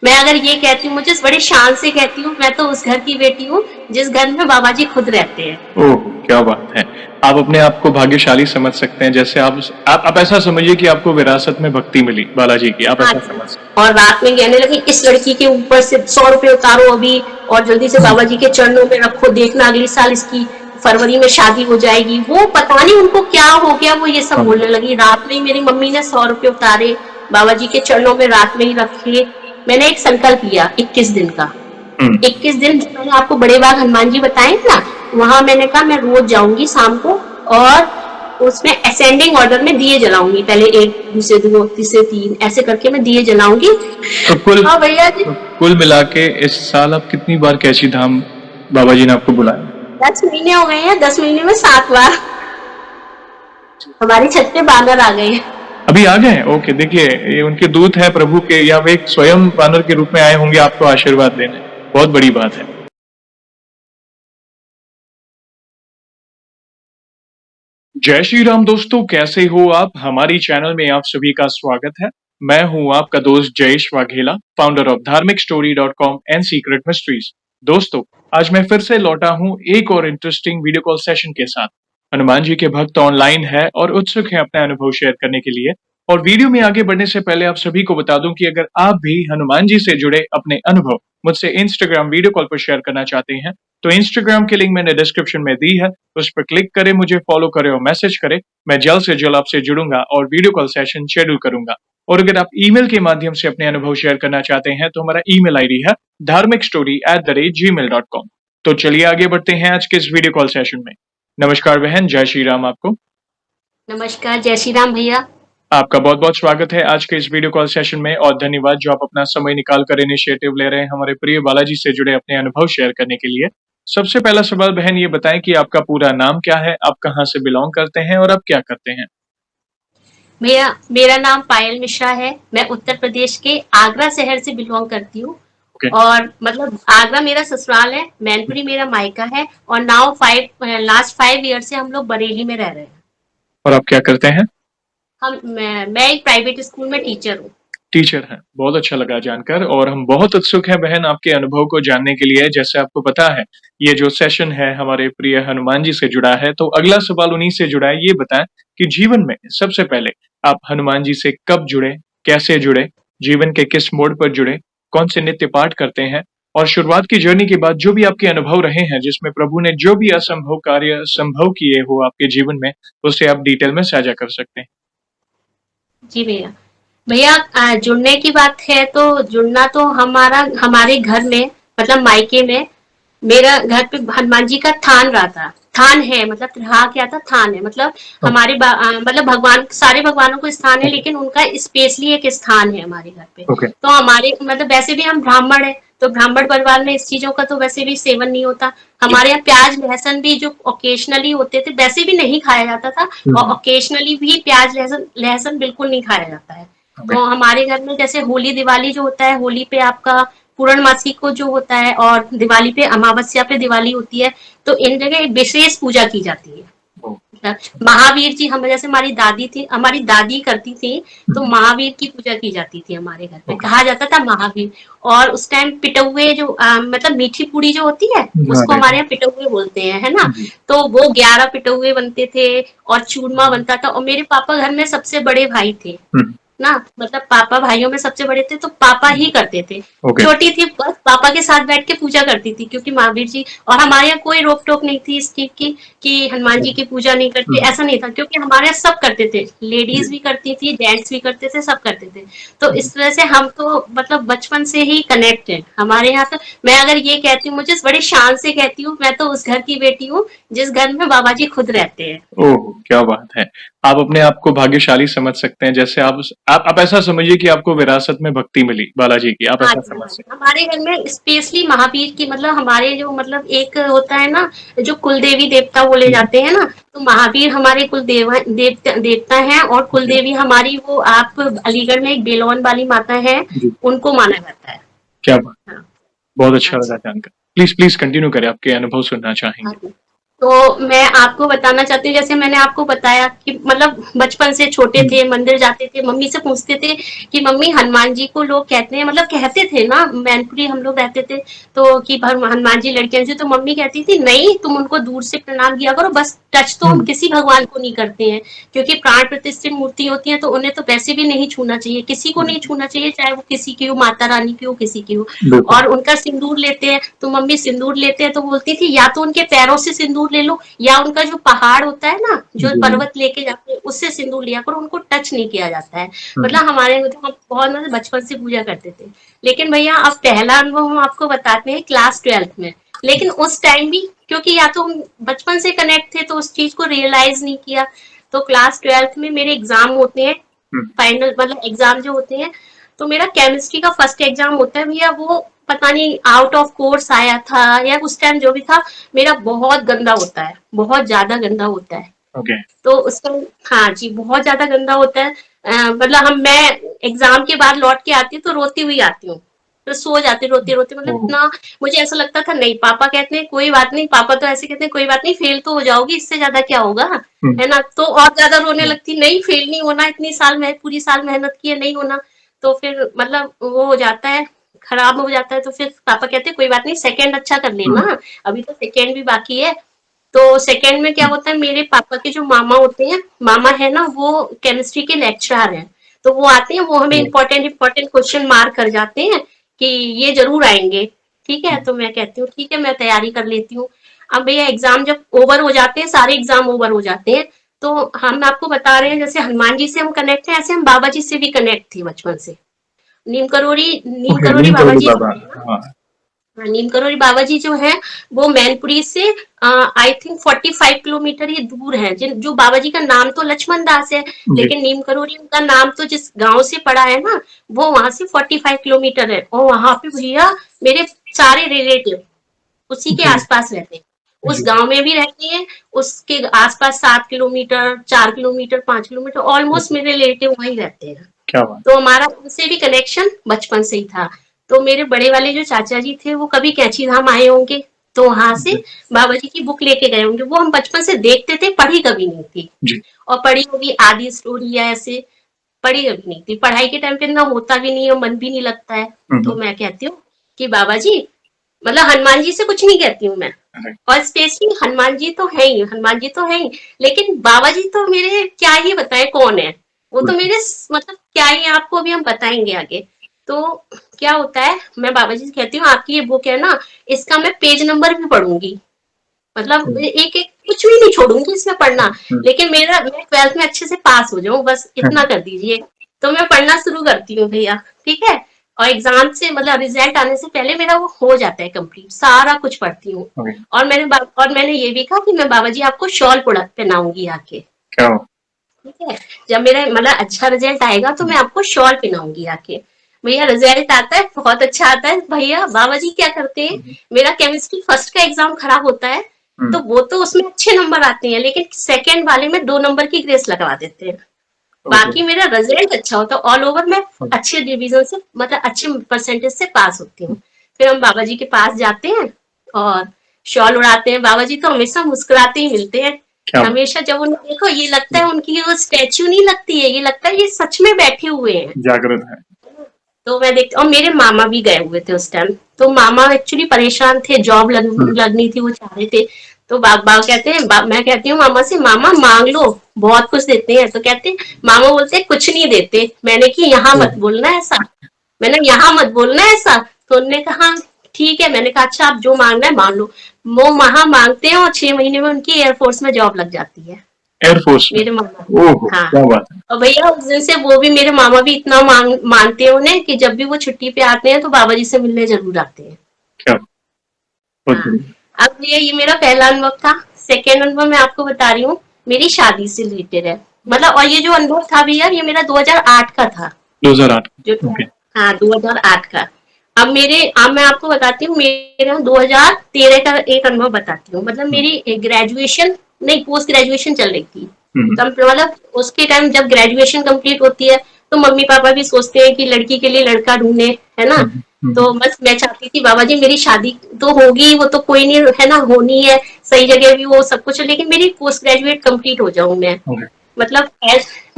मैं अगर ये कहती हूँ, मुझे बड़ी शान से कहती हूँ, मैं तो उस घर की बेटी हूँ जिस घर में बाबा जी खुद रहते हैं। ओह! क्या बात है। आप अपने आप को भाग्यशाली समझ सकते हैं, जैसे आप ऐसा समझिए कि आपको विरासत में भक्ति मिली बालाजी की, आप हाँ ऐसा जी। समझ सकते और रात में कहने लगी, इस लड़की के ऊपर से 100 रुपए उतारो अभी और जल्दी से हैं। बाबा जी के चरणों में रखो, देखना अगले साल इसकी फरवरी में शादी हो जाएगी। वो पता नहीं उनको क्या हो गया, वो ये सब हाँ। बोलने लगी। रात में ही मेरी मम्मी ने 100 रुपए उतारे, बाबा जी के चरणों में रात में ही रखे। मैंने एक संकल्प लिया 21 दिन का। हुँ। 21 दिन जो मैंने आपको बड़े बाग हनुमान जी बताए थे ना, वहां मैंने कहा मैं रोज जाऊंगी शाम को और उसमें असेंडिंग ऑर्डर में दिए जलाऊंगी। पहले एक, दूसरे दो, तीसरे तीन, ऐसे करके मैं दिए जलाऊंगी। तो कुल हाँ भैया जी। कुल मिला के इस साल आप कितनी बार कैची धाम बाबा जी ने आपको बुलाया? 10 महीने हो गए हैं, 10 महीने में 7 बार हमारी छत पे बानर आ गए हैं। अभी आ गए हैं? ओके, देखिए ये उनके दूत हैं प्रभु के, या वे एक स्वयं वानर के रूप में आए होंगे आपको आशीर्वाद देने। बहुत बड़ी बात है। जय श्री राम दोस्तों, कैसे हो आप? हमारी चैनल में आप सभी का स्वागत है। मैं हूं आपका दोस्त जयेश वाघेला, फाउंडर ऑफ धार्मिकस्टोरी.com एंड सीक्रेट मिस्ट्रीज। दोस्तों, आज मैं फिर से लौटा हूं एक और इंटरेस्टिंग वीडियो कॉल सेशन के साथ। हनुमान जी के भक्त ऑनलाइन है और उत्सुक हैं अपने अनुभव शेयर करने के लिए। और वीडियो में आगे बढ़ने से पहले आप सभी को बता दूं कि अगर आप भी हनुमान जी से जुड़े अपने अनुभव मुझसे इंस्टाग्राम वीडियो कॉल पर शेयर करना चाहते हैं, तो इंस्टाग्राम की लिंक मैंने डिस्क्रिप्शन में दी है, उस पर क्लिक करें, मुझे फॉलो करें और मैसेज करें। मैं जल्द से जल्द आपसे जुड़ूंगा और वीडियो कॉल सेशन शेड्यूल करूंगा। और अगर आप ईमेल के माध्यम से अपने अनुभव शेयर करना चाहते हैं, तो हमारा ईमेल आईडी है dharmikstory@gmail.com। तो चलिए आगे बढ़ते हैं आज के इस वीडियो कॉल सेशन में। नमस्कार बहन, जय श्री राम आपको। नमस्कार, जय श्री राम भैया। आपका बहुत बहुत स्वागत है आज के इस वीडियो कॉल सेशन में, और धन्यवाद जो आप अपना समय निकाल कर इनिशिएटिव ले रहे हैं हमारे प्रिय बालाजी से जुड़े अपने अनुभव शेयर करने के लिए। सबसे पहला सवाल बहन ये बताएं कि आपका पूरा नाम क्या है, आप कहाँ से बिलोंग करते हैं और आप क्या करते हैं? भैया मेरा नाम पायल मिश्रा है। मैं उत्तर प्रदेश के आगरा शहर से बिलोंग करती हूँ। ओके। और मतलब आगरा मेरा ससुराल है, मैनपुरी मेरा मायका है। और नाउ लास्ट 5 ईयर से हम लोग बरेली में रह रहे हैं। और आप क्या करते हैं? मैं एक प्राइवेट स्कूल में टीचर हूँ। टीचर हैं। बहुत अच्छा लगा जानकर, और हम बहुत उत्सुक हैं बहन आपके अनुभव को जानने के लिए। जैसे आपको पता है, ये जो सेशन है हमारे प्रिय हनुमान जी से जुड़ा है, तो अगला सवाल उन्हीं से जुड़ा है। ये बताएं कि जीवन में सबसे पहले आप हनुमान जी से कब जुड़े, कैसे जुड़े, जीवन के किस मोड़ पर जुड़े, कौन से नित्य पाठ करते हैं, और शुरुआत की जर्नी के बाद जो भी आपके अनुभव रहे हैं, जिसमें प्रभु ने जो भी असंभव कार्य संभव किए हो आपके जीवन में, उसे आप डिटेल में साझा कर सकते हैं। जी भैया। भैया जुड़ने की बात है तो जुड़ना तो हमारे घर में, मतलब मायके में, मेरा घर पे हनुमान जी का थान रहा था। थान है, मतलब रहा क्या था, थान है। मतलब मतलब भगवान, सारे भगवानों को स्थान है, लेकिन उनका स्पेशली एक स्थान है हमारे घर पे। ओके। तो हमारे मतलब वैसे भी हम ब्राह्मण है, तो ब्राह्मण परिवार में इस चीजों का तो वैसे भी सेवन नहीं होता। हमारे यहाँ प्याज लहसुन भी जो ओकेशनली होते थे वैसे भी नहीं खाया जाता था। और ओकेशनली भी प्याज लहसुन लहसुन बिल्कुल नहीं खाया जाता है। ओके। तो हमारे घर में जैसे होली दिवाली जो होता है, होली पे आपका पूर्णमासी को जो होता है, और दिवाली पे अमावस्या पे दिवाली होती है। तो इन जगह विशेष पूजा की जाती है। महावीर जी, हम जैसे हमारी दादी करती थी, तो महावीर की पूजा की जाती थी हमारे घर पे, ओके। कहा जाता था महावीर। और उस टाइम पिटौए जो मतलब मीठी पूड़ी जो होती है, उसको अरे हमारे यहाँ पिटौए बोलते हैं, है ना। जी। तो वो 11 पिटौए बनते थे और चूरमा बनता था। और मेरे पापा घर में सबसे बड़े भाई थे हुँ। ना, मतलब पापा भाइयों में सबसे बड़े थे, तो पापा ही करते थे। ओके। छोटी थी, बस पापा के साथ बैठ के पूजा करती थी, क्योंकि महावीर जी, और हमारे यहाँ कोई रोक टोक नहीं थी इस चीज की कि हनुमान जी की पूजा नहीं करते, हुँ। ऐसा नहीं था, क्योंकि हमारे यहाँ सब करते थे। जी। लेडीज भी करती थी, जेंट्स भी करते थे, सब करते थे। तो इस वजह से हम तो मतलब बचपन से ही कनेक्टेड हमारे यहाँ। तो मैं अगर ये कहती हूँ, मुझे बड़ी शान से कहती हूँ, मैं तो उस घर की बेटी हूँ जिस घर में बाबा जी खुद रहते हैं। ओह! क्या बात है। आप अपने आप को भाग्यशाली समझ सकते हैं, जैसे आप ऐसा समझिए कि आपको विरासत में भक्ति मिली बालाजी की, आप हाँ ऐसा जी, समझ हाँ जी। सकते हमारे घर में स्पेशली महावीर की, मतलब हमारे जो, मतलब एक होता है ना, जो कुल देवी देवता बोले हैं। जाते हैं ना, तो महावीर हमारे देवता हैं। और कुल जी। देवी हमारी, वो आप अलीगढ़ में एक बेलौन वाली माता है, जी। उनको माना जाता है। क्या बात। हाँ। बहुत हाँ अच्छा जी। लगा जानकर। प्लीज़ कंटिन्यू करें, आपके अनुभव सुनना हाँ चाहेंगे। जी। तो मैं आपको बताना चाहती हूँ, जैसे मैंने आपको बताया कि मतलब बचपन से छोटे थे, मंदिर जाते थे, मम्मी से पूछते थे कि मम्मी हनुमान जी को लोग कहते हैं, मतलब कहते थे ना, मैनपुरी हम लोग रहते थे, तो कि हनुमान जी लड़कियां जी, तो मम्मी कहती थी नहीं तुम उनको दूर से प्रणाम किया करो, बस टच तो हम किसी भगवान को नहीं करते हैं, क्योंकि प्राण प्रतिष्ठित मूर्ति होती है तो उन्हें तो वैसे भी नहीं छूना चाहिए, किसी को नहीं छूना चाहिए, चाहे वो किसी की हो, माता रानी की हो, किसी की हो। बिल्कुल। और उनका सिंदूर लेते हैं, तो मम्मी सिंदूर लेते हैं तो बोलती थी या तो उनके पैरों से सिंदूर ले लो, या उनका जो पहाड़ होता है ना, जो जी। पर्वत लेके जाते हैं उससे सिंदूर लिया करो, उनको टच नहीं किया जाता है। हम्म, मतलब हमारे में तो हम बहुत मतलब बचपन से पूजा करते थे। लेकिन भैया अब पहला अनुभव हम आपको बताते हैं क्लास 12th में। लेकिन उस टाइम भी क्योंकि या तो हम बचपन से कनेक्ट थे तो उस चीज को रियलाइज नहीं किया। तो क्लास 12th में मेरे एग्जाम होते हैं, हम्म, फाइनल मतलब एग्जाम जो होते हैं, तो मेरा केमिस्ट्री का फर्स्ट एग्जाम होता है भैया, वो पता नहीं आउट ऑफ कोर्स आया था या उस टाइम जो भी था, मेरा बहुत गंदा होता है, बहुत ज्यादा गंदा होता है। ओके। तो उसका, हाँ जी, बहुत ज्यादा गंदा होता है। मतलब हम मैं एग्जाम के बाद लौट के आती हूँ तो रोती हुई आती हूँ, तो सो जाती रोते रोते, मतलब ओहो। इतना मुझे ऐसा लगता था, नहीं पापा कहते हैं कोई बात नहीं, पापा तो ऐसे कहते हैं कोई बात नहीं, फेल तो हो जाओगी, इससे ज्यादा क्या होगा, हम्म, है ना। तो और ज्यादा रोने लगती, नहीं फेल नहीं होना, इतनी साल मैं पूरी साल मेहनत की है, नहीं होना। तो फिर मतलब वो हो जाता है, खराब हो जाता है, तो फिर पापा कहते हैं कोई बात नहीं, सेकंड अच्छा कर हम्म, लेना, अभी तो सेकंड भी बाकी है। तो सेकंड में क्या होता है, मेरे पापा के जो मामा होते हैं, मामा है ना, वो केमिस्ट्री के लेक्चरर हैं, तो वो आते हैं, वो हमें हम्म, इंपॉर्टेंट इंपॉर्टेंट क्वेश्चन मार्क कर जाते हैं कि ये जरूर आएंगे। ठीक है, तो मैं कहती हूँ ठीक है, मैं तैयारी कर लेती हूँ। अब भैया एग्जाम जब ओवर हो जाते हैं, सारे एग्जाम ओवर हो जाते हैं, तो हम आपको बता रहे हैं जैसे हनुमान जी से हम कनेक्ट हैं, ऐसे हम बाबा जी से भी कनेक्ट थे बचपन से। नीम ओके, करोरी नीम बाबा करोली जी जो बाबा। है ना, हाँ। हाँ, नीम करोली बाबा जी जो है, वो मैनपुरी से आई थिंक 45 किलोमीटर ही दूर है। जो बाबा जी का नाम तो लक्ष्मण दास है, जी। लेकिन नीम करोली उनका नाम तो जिस गांव से पड़ा है ना, वो वहां से 45 किलोमीटर है, और वहां पे भैया मेरे सारे रिलेटिव उसी के जी। आसपास रहते हैं, उस जी। गांव में भी रहते हैं, उसके आसपास 7 kilometre, 4 kilometre, 5 kilometre, almost okay, मेरे रिलेटिव वहीं रहते हैं। क्या बात। तो हमारा उनसे भी कनेक्शन बचपन से ही था। तो मेरे बड़े वाले जो चाचा जी थे, वो कभी कैंची धाम आए होंगे, तो वहां से जी। बाबा जी की बुक लेके गए होंगे, वो हम बचपन से देखते थे, पढ़ी कभी नहीं थी। जी। और पढ़ी होगी आदि स्टोरी या ऐसे, पढ़ी कभी नहीं थी, पढ़ाई के टाइम पे ना होता भी नहीं है, मन भी नहीं लगता है। तो हम्म, मैं कहती हूँ कि बाबा जी, मतलब हनुमान जी से कुछ नहीं कहती हूँ मैं, राइट। और स्पेशली हनुमान जी तो है ही, हनुमान जी तो है ही, लेकिन बाबा जी तो मेरे क्या ही बताए कौन है, वो तो मेरे मतलब क्या ही आपको अभी हम बताएंगे आगे। तो क्या होता है, मैं बाबा जी से कहती हूँ आपकी ये बुक है ना, इसका मैं पेज नंबर भी पढ़ूंगी, मतलब एक एक कुछ भी नहीं छोड़ूंगी इसमें पढ़ना, लेकिन मेरा मैं 12th में अच्छे से पास हो जाऊं, बस इतना कर दीजिए। तो मैं पढ़ना शुरू करती हूँ भैया, ठीक है। और एग्जाम से मतलब रिजल्ट आने से पहले मेरा वो हो जाता है कंप्लीट, सारा कुछ पढ़ती हूँ। ओके, और मैंने ये भी कहा कि मैं बाबा जी आपको शॉल पहनाऊंगी आके, क्या बात। ठीक है। जब मेरा मतलब अच्छा रिजल्ट आएगा तो मैं आपको शॉल पहनाऊंगी आके। भैया रिजल्ट आता है, बहुत अच्छा आता है भैया, बाबा जी क्या करते हैं, मेरा केमिस्ट्री फर्स्ट का एग्जाम खराब होता है, तो वो तो उसमें अच्छे नंबर आते हैं, लेकिन सेकंड वाले में 2 नंबर की ग्रेस लगवा देते हैं। ओके। बाकी मेरा रिजल्ट अच्छा होता है, ऑल ओवर मैं अच्छे डिवीजन से मतलब अच्छे परसेंटेज से पास होती हूँ। फिर हम बाबा जी के पास जाते हैं और शॉल उड़ाते हैं, बाबा जी तो हमेशा मुस्कुराते ही मिलते हैं। क्या बात। हमेशा जब उन्हें देखो ये लगता है उनकी वो स्टैच्यू नहीं लगती है, ये लगता है ये सच में बैठे हुए हैं। जागृत है। तो मैं देखती, और मेरे मामा भी गए हुए थे उस टाइम, तो मामा एक्चुअली परेशान थे, जॉब लगनी थी, वो चाह रहे थे। तो बाबा कहते हैं, मैं कहती हूँ मामा से, मामा मांग लो, बहुत कुछ देते हैं, तो कहते हैं, मामा बोलते हैं कुछ नहीं देते। मैंने कि यहाँ मत बोलना ऐसा, मैंने यहाँ मत बोलना ऐसा। तो उन्होंने कहा ठीक है, मैंने कहा अच्छा आप जो मांगना है मांग लो। वो वहां मांगते हैं और 6 महीने में उनकी एयरफोर्स में जॉब लग जाती है, एयरफोर्स में। मेरे मामा। ओहो, हाँ, क्या बात है। और भैया उस दिन से वो भी मेरे मामा भी इतना मानते हैं उन्हें कि जब भी वो छुट्टी पे आते हैं तो बाबा जी से मिलने जरूर आते हैं। क्या बात, बहुत हाँ, बढ़िया। अब ये मेरा पहला अनुभव था। सेकेंड अनुभव मैं आपको बता रही हूँ, मेरी शादी से रिलेटेड है, मतलब, और ये जो अनुभव था भैया, ये मेरा 2008 का था, 2008। जो, ओके। हाँ 2008 का। अब मैं आपको बताती हूँ मेरा 2013 का एक अनुभव बताती हूँ, मतलब मेरी ग्रेजुएशन नहीं, पोस्ट ग्रेजुएशन चल रही थी। हम्म, तो मतलब उसके टाइम जब ग्रेजुएशन कंप्लीट होती है, तो मम्मी पापा भी सोचते हैं कि लड़की के लिए लड़का ढूंढे, है ना। तो बस मैं चाहती थी बाबा जी मेरी शादी तो होगी, वो तो कोई नहीं है ना, होनी है सही जगह भी वो सब कुछ, लेकिन मेरी पोस्ट ग्रेजुएट कंप्लीट हो जाऊं मैं। ओके। मतलब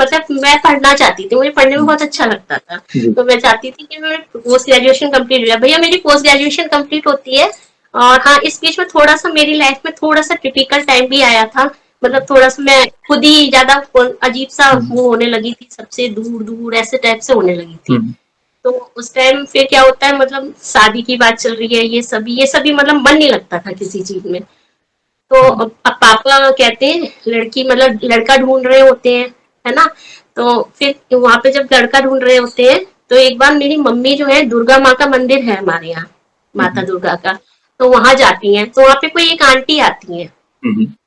मतलब मैं पढ़ना चाहती थी, मुझे पढ़ने में बहुत अच्छा लगता था। जी। तो मैं चाहती थी कि मैं पोस्ट ग्रेजुएशन कंप्लीट हो जाए। भैया मेरी पोस्ट ग्रेजुएशन कंप्लीट होती है, और हाँ इस बीच में थोड़ा सा मेरी लाइफ में थोड़ा सा क्रिटिकल टाइम भी आया था। मतलब थोड़ा सा मैं खुद ही ज्यादा अजीब सा वो होने लगी थी, सबसे दूर दूर ऐसे टाइप से होने लगी थी। तो उस टाइम फिर क्या होता है, मतलब शादी की बात चल रही है, ये सभी मतलब मन नहीं लगता था किसी चीज में। तो अब पापा कहते हैं लड़की मतलब लड़का ढूंढ रहे होते हैं, है ना। तो फिर वहां पे जब लड़का ढूंढ रहे होते हैं, तो एक बार मेरी मम्मी जो है, दुर्गा माँ का मंदिर है हमारे यहाँ, माता दुर्गा का, तो वहां जाती हैं। तो वहां पे कोई एक आंटी आती है,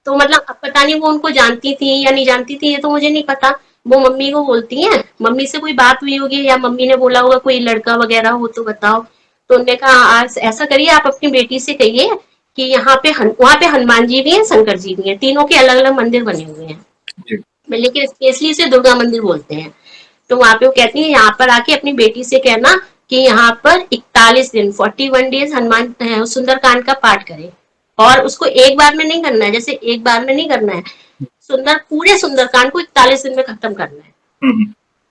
तो मतलब अब पता नहीं वो उनको जानती थी या नहीं जानती थी, ये तो मुझे नहीं पता। वो मम्मी को बोलती हैं, मम्मी से कोई बात हुई होगी या मम्मी ने बोला होगा कोई लड़का वगैरह हो तो बताओ। तो उन्होंने कहा आज ऐसा करिए, आप अपनी बेटी से कहिए कि यहाँ पे वहाँ पे हनुमान जी भी हैं, शंकर जी भी हैं, तीनों के अलग अलग मंदिर बने हुए हैं, जी। लेकिन स्पेशली इसे दुर्गा मंदिर बोलते हैं। तो वहां पे वो कहती है यहाँ पर आके अपनी बेटी से कहना कि यहाँ पर 41 दिन 41 डेज हनुमान सुंदरकांड का पाठ करे। और उसको एक बार में नहीं करना है, जैसे एक बार में नहीं करना है, पूरे सुंदरकांड को 41 दिन में खत्म करना है।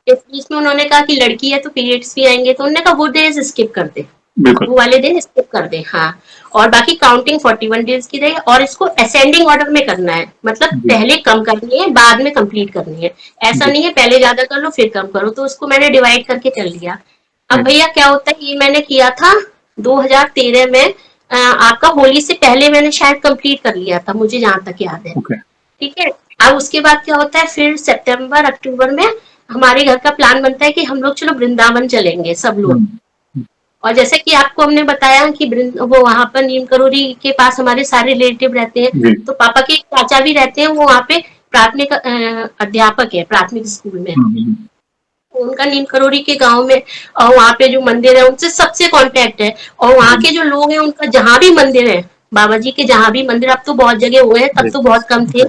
इस बीच में उन्होंने कहा कि लड़की है तो पीरियड्स भी आएंगे, तो उन्होंने कहा वो डेज स्किप कर दे, बिल्कुल। वो वाले दिन स्किप कर दे। हाँ, और बाकी काउंटिंग 41 डेज की रहे, और इसको असेंडिंग ऑर्डर में करना है, मतलब जी। पहले कम करनी है बाद में कंप्लीट करनी है। ऐसा जी। नहीं है पहले ज्यादा कर लो फिर कम करो। तो उसको मैंने डिवाइड करके कर लिया। अब जी। भैया क्या होता है, ये मैंने किया था 2013 में, आपका होली से पहले मैंने शायद कंप्लीट कर लिया था, मुझे जहां तक याद है। ओके। ठीक है। अब उसके बाद क्या होता है, फिर सितंबर अक्टूबर में हमारे घर का प्लान बनता है कि हम लोग चलो वृंदावन चलेंगे सब लोग। और जैसे कि आपको हमने बताया कि वो वहां पर नीम करोली के पास हमारे सारे रिलेटिव रहते हैं। जी। तो पापा के चाचा भी रहते हैं, वो वहाँ पे प्राथमिक अध्यापक है प्राथमिक स्कूल में। उनका नीम करोली के गांव में, और वहाँ पे जो मंदिर है उनसे सबसे कांटेक्ट है। और वहाँ के जो लोग हैं उनका जहाँ भी मंदिर है, बाबा जी के जहाँ भी मंदिर, अब तो बहुत जगह हुए हैं, तब जी। तो बहुत कम थे,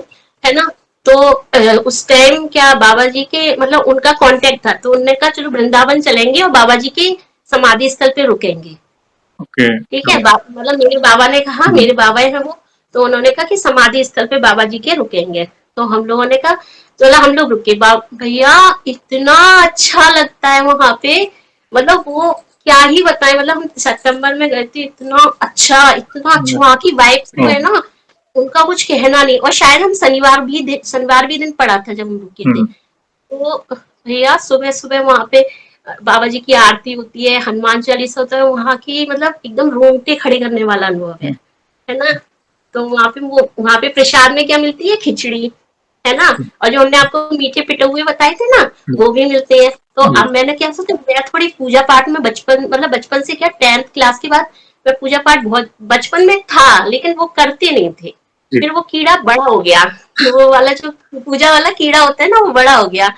है ना। तो उस टाइम क्या बाबा जी के मतलब उनका कांटेक्ट था, तो उन्होंने कहा चलो वृंदावन चलेंगे और बाबा जी के समाधि स्थल पे रुकेंगे। ओके। ठीक है। मतलब मेरे बाबा ने कहा, मेरे बाबा है वो, तो उन्होंने कहा कि समाधि स्थल पे बाबा जी के रुकेंगे। तो हम लोगों ने कहा चलो हम लोग रुके। भैया इतना अच्छा लगता है वहां पे, मतलब वो क्या ही बताएं। मतलब हम सितंबर में गए थे, इतना अच्छा वहां की वाइब्स जो है ना, उनका कुछ कहना नहीं। और शायद हम शनिवार भी दिन पड़ा था जब हम रुके थे। तो भैया सुबह सुबह वहां पे बाबा जी की आरती होती है, हनुमान चालीसा होता है, वहां की मतलब एकदम रोंगटे खड़े करने वाला अनुभव है ना। तो वहां पे प्रसाद में क्या मिलती है, खिचड़ी, है ना। और जो हमने आपको मीठे पिटे हुए बताए थे ना, वो भी मिलते हैं। तो अब मैंने क्या सोचा, मैं थोड़ी पूजा पाठ में बचपन से क्या 10th क्लास के बाद मैं पूजा पाठ बहुत बचपन में था, लेकिन वो करते नहीं थे। फिर वो कीड़ा बड़ा हो गया, वो वाला जो पूजा वाला कीड़ा होता है ना, वो बड़ा हो गया।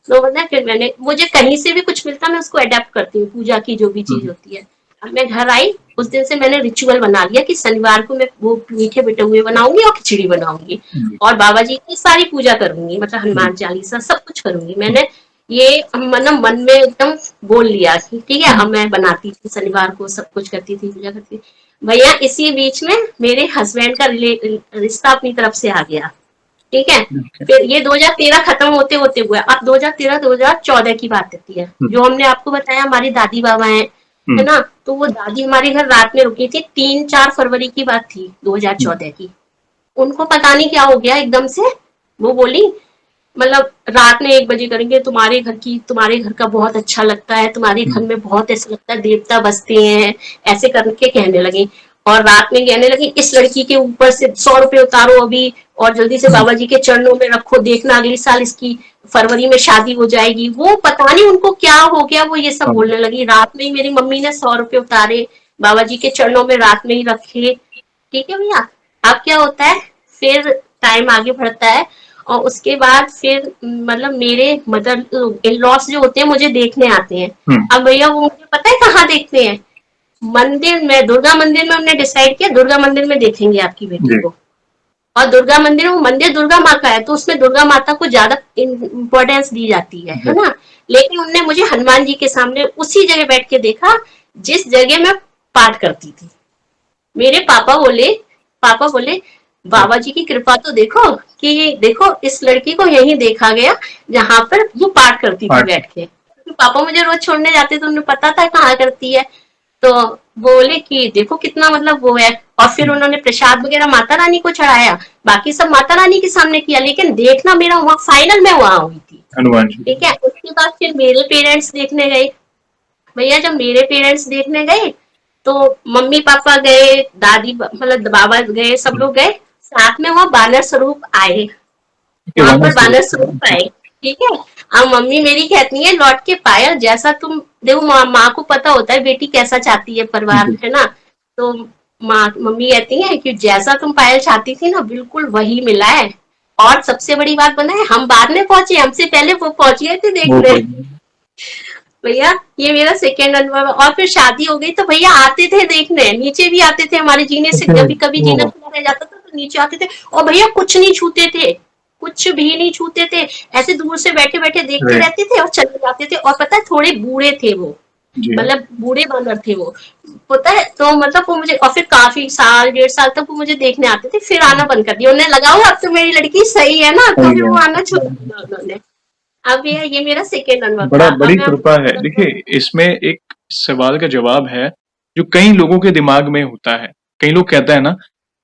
तो मतलब फिर मैंने, मुझे कहीं से भी कुछ मिलता मैं उसको अडेप्ट करती हूँ, पूजा की जो भी चीज होती है। अब मैं घर आई, उस दिन से मैंने रिचुअल बना लिया कि शनिवार को मैं वो मीठे पिटे हुए बनाऊंगी और खिचड़ी बनाऊंगी, और बाबा जी की सारी पूजा करूंगी, मतलब हनुमान चालीसा सब कुछ करूंगी। मैंने ये मतलब मन में एकदम बोल लिया कि ठीक है, अब मैं बनाती थी शनिवार को, सब कुछ करती थी, पूजा करती थी। भैया इसी बीच में मेरे हस्बैंड का रिश्ता अपनी तरफ से आ गया। ठीक है। फिर ये 2013 खत्म होते होते हुआ, अब 2013 2014 की बात होती है। जो हमने आपको बताया हमारी दादी बाबा हैं, है ना। तो वो दादी हमारे घर रात में रुकी थी, 3-4 फरवरी की बात थी 2014 की। उनको पता नहीं क्या हो गया एकदम से, वो बोली मतलब रात में 1 बजे करेंगे, तुम्हारे घर का बहुत अच्छा लगता है, तुम्हारे घर में बहुत ऐसा लगता है देवता बसते हैं, ऐसे करके कहने लगी। और रात में कहने लगी इस लड़की के ऊपर से 100 रुपए उतारो अभी, और जल्दी से बाबा जी के चरणों में रखो, देखना अगले साल इसकी फरवरी में शादी हो जाएगी। वो पता नहीं उनको क्या हो गया, वो ये सब बोलने लगी। रात में ही मेरी मम्मी ने 100 रुपए उतारे, बाबा जी के चरणों में रात में ही रखे। ठीक है भैया। अब क्या होता है, फिर टाइम आगे बढ़ता है, और उसके बाद फिर मतलब मेरे मदर इन लॉस जो होते हैं मुझे देखने आते हैं। अब भैया वो मुझे पता है कहाँ देखते हैं, मंदिर में, दुर्गा मंदिर में। हमने डिसाइड किया दुर्गा मंदिर में देखेंगे आपकी बेटी को। और दुर्गा मंदिर, वो मंदिर दुर्गा माँ का है, तो उसमें दुर्गा माता को ज्यादा इम्पोर्टेंस दी जाती है ना। लेकिन उनने मुझे हनुमान जी के सामने उसी जगह बैठ के देखा जिस जगह मैं पाठ करती थी, मेरे पापा बोले बाबा जी की कृपा तो देखो, कि देखो इस लड़की को यहीं देखा गया जहां पर ये पाठ करती थी पार्ट बैठ के। पापा मुझे रोज छोड़ने जाते तो उन्हें पता था कहाँ करती है। तो बोले कि देखो कितना मतलब वो है। और फिर उन्होंने प्रसाद वगैरह माता रानी को चढ़ाया, बाकी सब माता रानी के सामने किया, लेकिन देखना मेरा वहाँ फाइनल में वहां हुई थी। हनुमान जी। ठीक है, उसके बाद फिर मेरे पेरेंट्स देखने गए। भैया जब मेरे पेरेंट्स देखने गए तो मम्मी पापा गए, दादी मतलब बाबा गए, सब लोग गए, साथ में वहाँ बानर स्वरूप आए, के वहां वाला पर बानर स्वरूप आए। ठीक है, अब मम्मी मेरी कहती है लौट के पायल जैसा तुम देखो, माँ को पता होता है बेटी कैसा चाहती है परिवार, जी। है ना। तो मम्मी कहती है कि जैसा तुम पायल चाहती थी ना बिल्कुल वही मिला है। और सबसे बड़ी बात बना है, हम बाद में पहुंचे, हमसे पहले वो पहुंच गए थे वो देखने। बढ़िया। भैया ये मेरा सेकेंड अनुभव है। और फिर शादी हो गई तो भैया आते थे देखने, नीचे भी आते थे हमारे जीने से, अच्छा, जब भी कभी जीना वो खुला रह जाता था तो नीचे आते थे। और भैया कुछ नहीं छूते थे, कुछ भी नहीं छूते थे, ऐसे दूर से बैठे बैठे देखते अरे रहते थे और चले जाते थे। और पता है थोड़े बूढ़े थे वो, जी हाँ। मतलब बूढ़े बानर थे वो, पता है। तो मतलब वो मुझे, और फिर काफी साल 1.5 साल तक वो मुझे देखने आते थे, फिर आना बंद कर दिया उन्हें, लगा हुआ अब तो मेरी लड़की सही है ना, तो सही फिर है। वो आना छोड़ दिया उन्होंने। अब ये मेरा सेकेंड अनुभव था। बड़ा अब बड़ी मैं आपको कृपा है। third अनुभव। देखिए, इसमें एक सवाल का जवाब है जो कई लोगों के दिमाग में होता है। कई लोग कहते हैं ना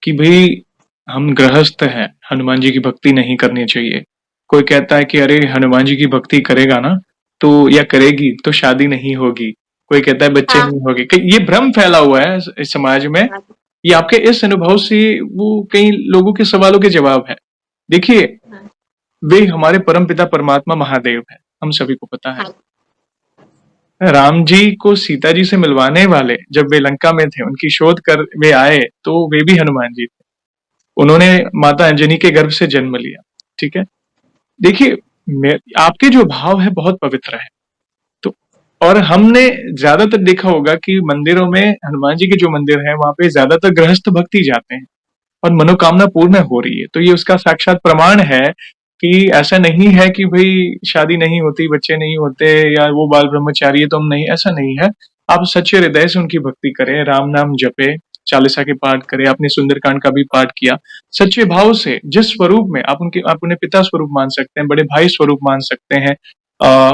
कि भई हम गृहस्थ हैं, हनुमान जी की भक्ति नहीं करनी चाहिए। कोई कहता है कि अरे हनुमान जी की भक्ति करेगा ना तो या करेगी तो शादी नहीं होगी। कोई कहता है बच्चे हाँ नहीं होंगे। ये भ्रम फैला हुआ है इस समाज में। हाँ ये आपके इस अनुभव से वो कई लोगों के सवालों के जवाब है। देखिए, हाँ वे हमारे परमपिता परमात्मा महादेव हैं, हम सभी को पता है। हाँ राम जी को सीता जी से मिलवाने वाले जब वे लंका में थे, उनकी शोध कर वे आए, तो वे भी हनुमान जी थे। उन्होंने माता अंजनी के गर्भ से जन्म लिया। ठीक है। देखिए, आपके जो भाव है बहुत पवित्र है। तो और हमने ज्यादातर देखा होगा कि मंदिरों में, हनुमान जी के जो मंदिर है वहां पे ज्यादातर गृहस्थ भक्त ही जाते हैं और मनोकामना पूर्ण हो रही है। तो ये उसका साक्षात प्रमाण है कि ऐसा नहीं है कि भाई शादी नहीं होती, बच्चे नहीं होते या वो बाल ब्रह्मचारी है तो हम नहीं, ऐसा नहीं है। आप सच्चे हृदय से उनकी भक्ति करें, राम नाम जपे, चालीसा के पाठ करें, आपने सुंदरकांड का भी पाठ किया। सच्चे भाव से जिस स्वरूप में आप उन्हें पिता स्वरूप मान सकते हैं, बड़े भाई स्वरूप मान सकते हैं,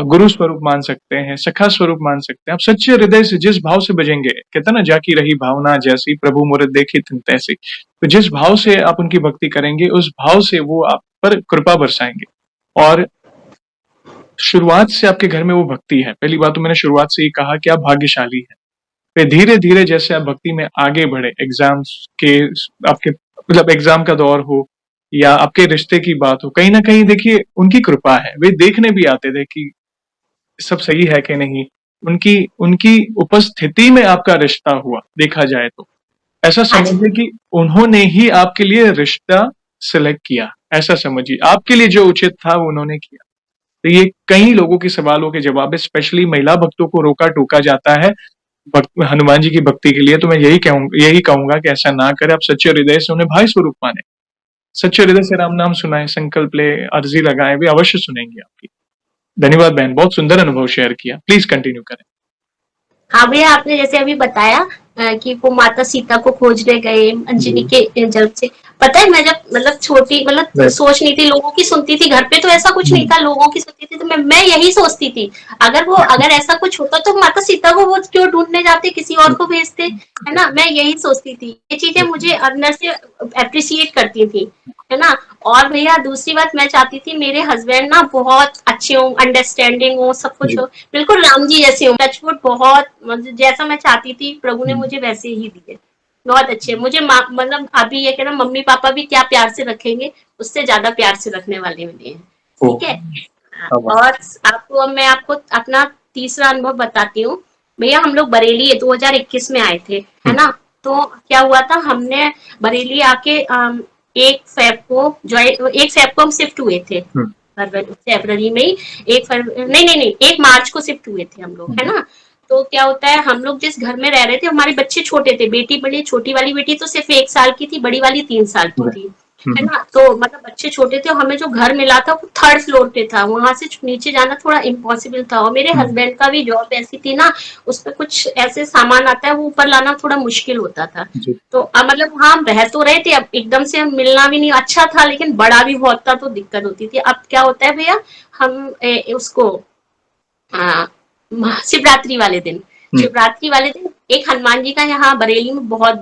गुरु स्वरूप मान सकते हैं, सखा स्वरूप मान सकते हैं। आप सच्चे हृदय से जिस भाव से बजेंगे, कहते हैं ना, जाकी रही भावना जैसी, प्रभु मुरत देखी तिन तैसी। तो जिस भाव से आप उनकी भक्ति करेंगे, उस भाव से वो आप पर कृपा बरसाएंगे। और शुरुआत से आपके घर में वो भक्ति है। पहली बात तो मैंने शुरुआत से ही कहा कि आप भाग्यशाली हैं। फिर धीरे धीरे जैसे आप भक्ति में आगे बढ़े, एग्जाम्स के, आपके मतलब एग्जाम का दौर हो या आपके रिश्ते की बात हो, कहीं ना कहीं देखिए उनकी कृपा है। वे देखने भी आते थे कि सब सही है कि नहीं। उनकी उनकी उपस्थिति में आपका रिश्ता हुआ, देखा जाए तो ऐसा हाँ जी। समझिए कि उन्होंने ही आपके लिए रिश्ता सिलेक्ट किया। ऐसा समझिए, आपके लिए जो उचित था वो उन्होंने किया। तो ये कई लोगों के सवालों के जवाब है। स्पेशली महिला भक्तों को रोका टोका जाता है हनुमान जी की भक्ति के लिए। तो मैं यही कहूंगा कि ऐसा ना करें। आप सच्चे हृदय से उन्हें भाई स्वरूप माने, सच्चे हृदय से राम नाम सुनाए, संकल्प ले, अर्जी लगाए, वे अवश्य सुनेंगे आपकी। धन्यवाद बहन, बहुत सुंदर अनुभव शेयर किया। प्लीज कंटिन्यू करें। हाँ भैया, आपने जैसे अभी बताया कि वो माता सीता को खोजने गए अंजनी जी। के जल से। पता है मैं जब मतलब छोटी, मतलब राइट। सोच नहीं थी, लोगों की सुनती थी, घर पे तो ऐसा कुछ नहीं था, लोगों की सुनती थी तो मैं यही सोचती थी, अगर ऐसा कुछ होता तो माता सीता को वो क्यों ढूंढने जाते, किसी और को भेजते, है ना। मैं यही सोचती थी, ये चीजें मुझे अंदर से अप्रिसिएट करती थी, है ना। और भैया दूसरी बात मैं चाहती थी मेरे हस्बैंड ना बहुत अच्छे हो, अंडरस्टैंडिंग हो, सब कुछ जी। हो, बिल्कुल राम जी जैसे हो, टचवुड, बहुत मतलब जैसा मैं चाहती थी प्रभु ने हम्म। मुझे वैसे ही दिए, बहुत अच्छे। मुझे मतलब अभी ये कहना, मम्मी पापा भी क्या प्यार से रखेंगे, उससे ज्यादा प्यार से रखने वाले मिले हैं। ओ, ठीक है। अब और आपको, अब मैं आपको अपना तीसरा अनुभव बताती हूँ। भैया हम लोग बरेली 2021 में आए थे, है ना। तो क्या हुआ था, हमने बरेली आके 1 फेब को हम शिफ्ट हुए थे, फरवरी में ही। 1 फरवरी नहीं नहीं नहीं, 1 मार्च को शिफ्ट हुए थे हम लोग, है ना। तो क्या होता है, हम लोग जिस घर में रह रहे थे, हमारे बच्चे छोटे थे, बेटी बड़ी, छोटी वाली बेटी तो सिर्फ 1 साल की थी, बड़ी वाली 3 साल की थी। है ना। तो मतलब बच्चे छोटे थे और हमें जो घर मिला था वो थर्ड फ्लोर पे था, वहां से नीचे जाना थोड़ा इम्पॉसिबल था। और मेरे हस्बैंड का भी जॉब ऐसी थी ना, उसमें कुछ ऐसे सामान आता है वो ऊपर लाना थोड़ा मुश्किल होता था। जी। तो मतलब हाँ, हम रह तो रहे थे, अब एकदम से हम मिलना भी नहीं, अच्छा था लेकिन बड़ा भी बहुत था तो दिक्कत होती थी। अब क्या होता है भैया, हम उसको शिवरात्रि वाले दिन, शिवरात्रि वाले दिन एक हनुमान जी का यहाँ बरेली में बहुत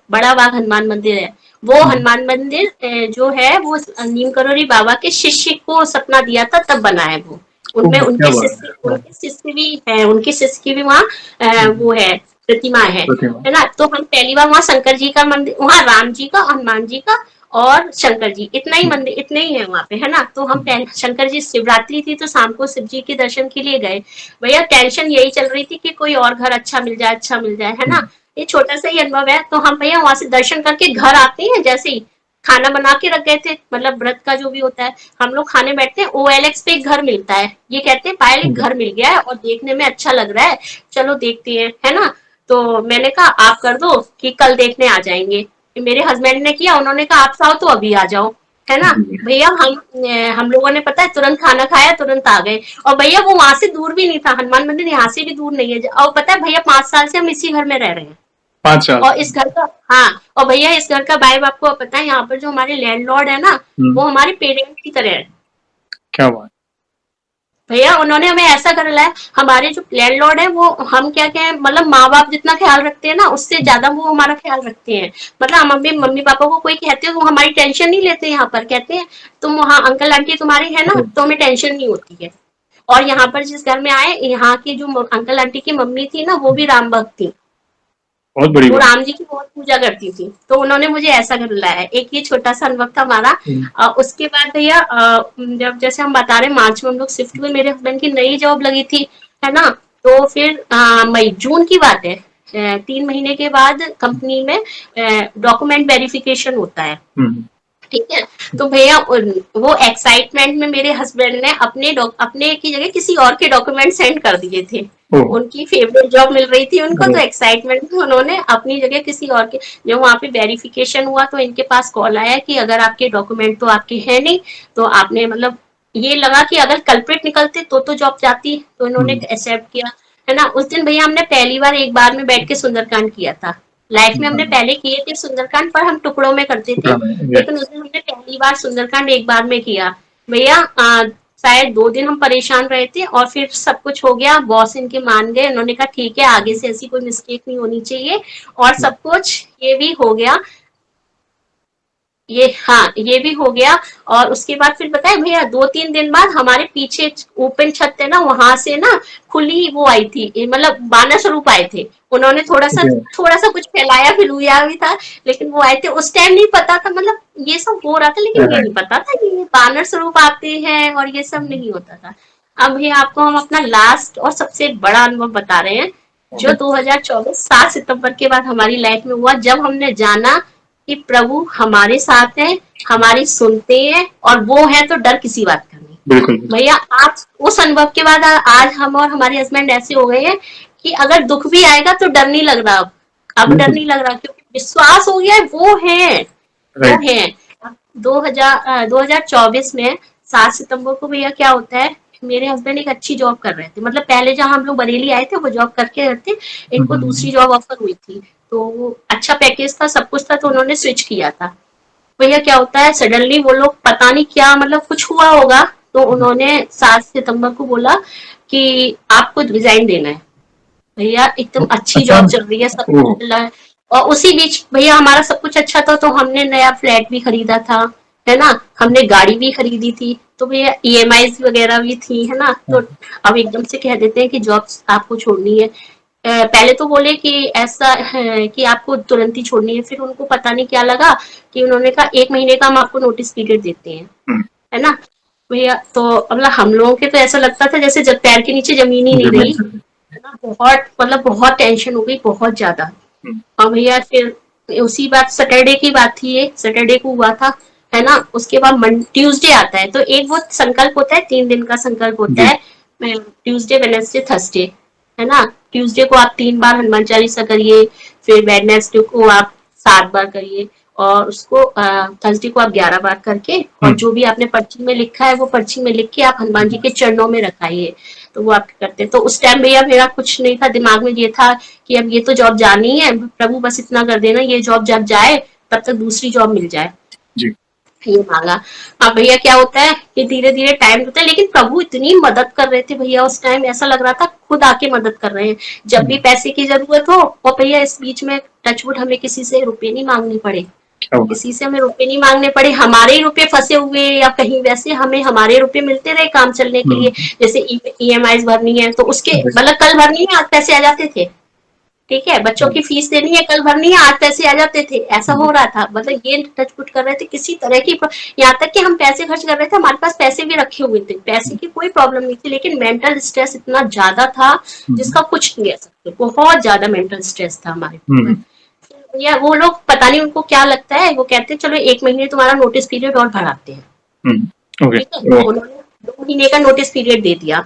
बड़ा बाग हनुमान मंदिर है। वो हनुमान मंदिर जो है वो नीम करोली बाबा के शिष्य को सपना दिया था, तब बना है वो। उनमें ओह, क्या बात है। वाह। उनके शिष्य भी है, उनके शिष्य की भी वहाँ वो है, प्रतिमा प्रतिमा। है ना। तो हम पहली बार वहाँ शंकर जी का मंदिर, वहाँ राम जी का, हनुमान जी का और शंकर जी, इतना ही मंदिर, इतने ही है वहाँ पे, है ना। तो हम शंकर जी, शिवरात्रि थी तो शाम को शिव जी के दर्शन के लिए गए। भैया टेंशन यही चल रही थी कि कोई और घर अच्छा मिल जाए, अच्छा मिल जाए, है ना। ये छोटा सा ही अनुभव है। तो हम भैया वहां से दर्शन करके घर आते हैं, जैसे ही खाना बना के रख गए थे, मतलब व्रत का जो भी होता है, हम लोग खाने बैठते हैं, OLX पे एक घर मिलता है। ये कहते हैं पायल एक घर मिल गया है और देखने में अच्छा लग रहा है, चलो देखते हैं, है ना। तो मैंने कहा आप कर दो कि कल देखने आ जाएंगे। मेरे हस्बैंड ने किया, उन्होंने कहा आप चाहो तो अभी आ जाओ, है ना। भैया हम लोगों ने पता है तुरंत खाना खाया, तुरंत आ गए। और भैया वो वहां से दूर भी नहीं था, हनुमान मंदिर यहाँ से भी दूर नहीं है। और पता है भैया 5 साल से हम इसी घर में रह रहे हैं। 5 साल और से। इस घर का, हाँ, और भैया इस घर का वाइब आपको पता है, यहाँ पर जो हमारे लैंडलॉर्ड है ना, वो हमारे पेरेंट्स की तरह है। क्या बात। भैया उन्होंने हमें ऐसा कर लाया, हमारे जो लैंडलॉर्ड है वो हम क्या क्या है, मतलब माँ बाप जितना ख्याल रखते हैं ना, उससे ज्यादा वो हमारा ख्याल रखते हैं। मतलब हम अपने मम्मी पापा को कोई कहते हैं वो हमारी टेंशन नहीं लेते, यहाँ पर कहते हैं तुम वहाँ अंकल आंटी तुम्हारे है ना, तो हमें टेंशन नहीं होती है। और यहाँ पर जिस घर में आए, यहाँ की जो अंकल आंटी की मम्मी थी ना, वो भी राम भक्त थी, बहुत बड़ी वो बात। राम जी की बहुत पूजा करती थी, तो उन्होंने मुझे ऐसा कर लाया है। एक ये छोटा सा अनुभव था हमारा। उसके बाद भैया जब जैसे हम बता रहे मार्च में हम लोग शिफ्ट हुए, मेरे हस्बैंड की नई जॉब लगी थी, है ना। तो फिर मई जून की बात है, 3 महीने के बाद कंपनी में डॉक्यूमेंट वेरिफिकेशन होता है, ठीक है। तो भैया वो एक्साइटमेंट में मेरे हस्बैंड ने अपने की जगह किसी और के डॉक्यूमेंट सेंड कर दिए थे। ओह। उनकी फेवरेट जॉब मिल रही थी उनको, तो अरे। एक्साइटमेंट में उन्होंने अपनी जगह किसी और के, जब वहां पे वेरिफिकेशन हुआ तो इनके पास कॉल आया कि अगर आपके डॉक्यूमेंट तो आपके हैं नहीं, तो आपने मतलब ये लगा कि अगर कल्प्रिट निकलते तो जॉब जाती, तो इन्होंने एक्सेप्ट किया, है ना। उस दिन भैया हमने पहली बार एक बार में बैठ के सुंदरकांड किया था। लाइफ में हमने पहले किए थे सुंदरकांड, पर हम टुकड़ों में करते थे, लेकिन उस दिन हमने पहली बार सुंदरकांड एक बार में किया। भैया शायद 2 दिन हम परेशान रहे थे और फिर सब कुछ हो गया, बॉस इनके मान गए, उन्होंने कहा ठीक है आगे से ऐसी कोई मिस्टेक नहीं होनी चाहिए, और सब कुछ ये भी हो गया। ये हाँ, ये भी हो गया। और उसके बाद फिर पता है भैया 2-3 दिन बाद हमारे पीछे ओपन छत है ना, वहां से ना खुली वो आई थी, मतलब बानर स्वरूप आए थे। उन्होंने थोड़ा सा कुछ फैलाया फिलूया भी था, लेकिन वो आए थे। उस टाइम नहीं पता था, मतलब ये सब हो रहा था लेकिन ये नहीं पता था कि ये बानर स्वरूप आते हैं, और ये सब नहीं होता था। अब भैया आपको हम अपना लास्ट और सबसे बड़ा अनुभव बता रहे हैं, जो 2024 7 सितंबर के बाद हमारी लाइफ में हुआ, जब हमने जाना कि प्रभु हमारे साथ है, हमारी सुनते हैं, और वो है तो डर किसी बात का नहीं। बिल्कुल। भैया आज उस अनुभव के बाद आज हम और हमारे हस्बैंड ऐसे हो गए हैं कि अगर दुख भी आएगा तो डर नहीं लग रहा। अब डर बिल्कुल। नहीं लग रहा, क्योंकि विश्वास हो गया है, वो राइट। है। 2024 में 7 सितंबर को भैया क्या होता है, मेरे हस्बैंड एक अच्छी जॉब कर रहे थे, मतलब पहले जहाँ हम लोग बरेली आए थे वो जॉब करके रहते, इनको दूसरी जॉब ऑफर हुई थी, तो वो अच्छा पैकेज था, सब कुछ था, तो उन्होंने स्विच किया था। भैया क्या होता है, सडनली वो लोग पता नहीं क्या, मतलब कुछ हुआ होगा, तो उन्होंने 7 सितंबर को बोला कि आपको रिजाइन देना है। भैया एकदम अच्छी जॉब अचानक। चल रही है, सब कुछ ओह। चल रहा है, और उसी बीच भैया हमारा सब कुछ अच्छा था, तो हमने नया फ्लैट भी खरीदा था, है ना। हमने गाड़ी भी खरीदी थी, तो भैया EMI वगैरह भी थी, है ना। तो अब एकदम से कह देते हैं कि जॉब आपको छोड़नी है। पहले तो बोले कि ऐसा है कि आपको तुरंत ही छोड़नी है, फिर उनको पता नहीं क्या लगा कि उन्होंने कहा 1 महीने का हम आपको नोटिस पीरियड देते हैं, है ना। भैया तो मतलब हम लोगों के तो ऐसा लगता था जैसे जब पैर के नीचे जमीन ही नहीं जमीन रही, से। है ना। बहुत मतलब बहुत टेंशन हो गई, बहुत ज्यादा। और भैया फिर उसी बात, सैटरडे की बात थी, ये सैटरडे को हुआ था, है ना। उसके बाद ट्यूसडे आता है, तो एक वो संकल्प होता है, 3 दिन का संकल्प होता जी। है, ट्यूसडे वेडनेसडे थर्सडे, है ना। ट्यूसडे को आप 3 बार हनुमान चालीसा करिए, फिर वेडनेसडे को आप 7 बार करिए, और उसको थर्सडे को आप 11 बार करके, और जो भी आपने पर्ची में लिखा है वो पर्ची में लिख के आप हनुमान जी के चरणों में रखाइए, तो वो आप करते हैं। तो उस टाइम भैया मेरा कुछ नहीं था, दिमाग में ये था कि अब ये तो जॉब जानी है, प्रभु बस इतना कर देना ये जॉब जब जाए तब तक दूसरी जॉब मिल जाए, जी। ये मांगा। अब भैया क्या होता है कि धीरे धीरे टाइम होता है, लेकिन प्रभु इतनी मदद कर रहे थे भैया, उस टाइम ऐसा लग रहा था खुद आके मदद कर रहे हैं, जब भी पैसे की जरूरत हो। और भैया इस बीच में टचवुड हमें किसी से रुपए नहीं मांगने पड़े, क्या बात। किसी से हमें रुपए नहीं मांगने पड़े, हमारे ही रुपए फंसे हुए या कहीं वैसे हमें हमारे रुपए मिलते रहे काम चलने के लिए। जैसे ईएमआई भरनी है तो उसके मतलब कल भरनी है आज पैसे आ जाते थे, ठीक है, बच्चों की फीस देनी है कल भरनी है आज पैसे आ जाते थे, ऐसा हो रहा था। मतलब ये टच पुट कर रहे थे किसी तरह की, यहाँ तक कि हम पैसे खर्च कर रहे थे, हमारे पास पैसे भी रखे हुए थे, पैसे की कोई प्रॉब्लम नहीं थी, लेकिन मेंटल स्ट्रेस इतना ज्यादा था जिसका कुछ नहीं कह सकते, बहुत ज्यादा मेंटल स्ट्रेस था हमारे ऊपर। या वो लोग पता नहीं उनको क्या लगता है, वो कहते हैं चलो 1 महीने तुम्हारा नोटिस पीरियड और बढ़ाते हैं, ठीक है, तो उन्होंने 2 महीने का नोटिस पीरियड दे दिया,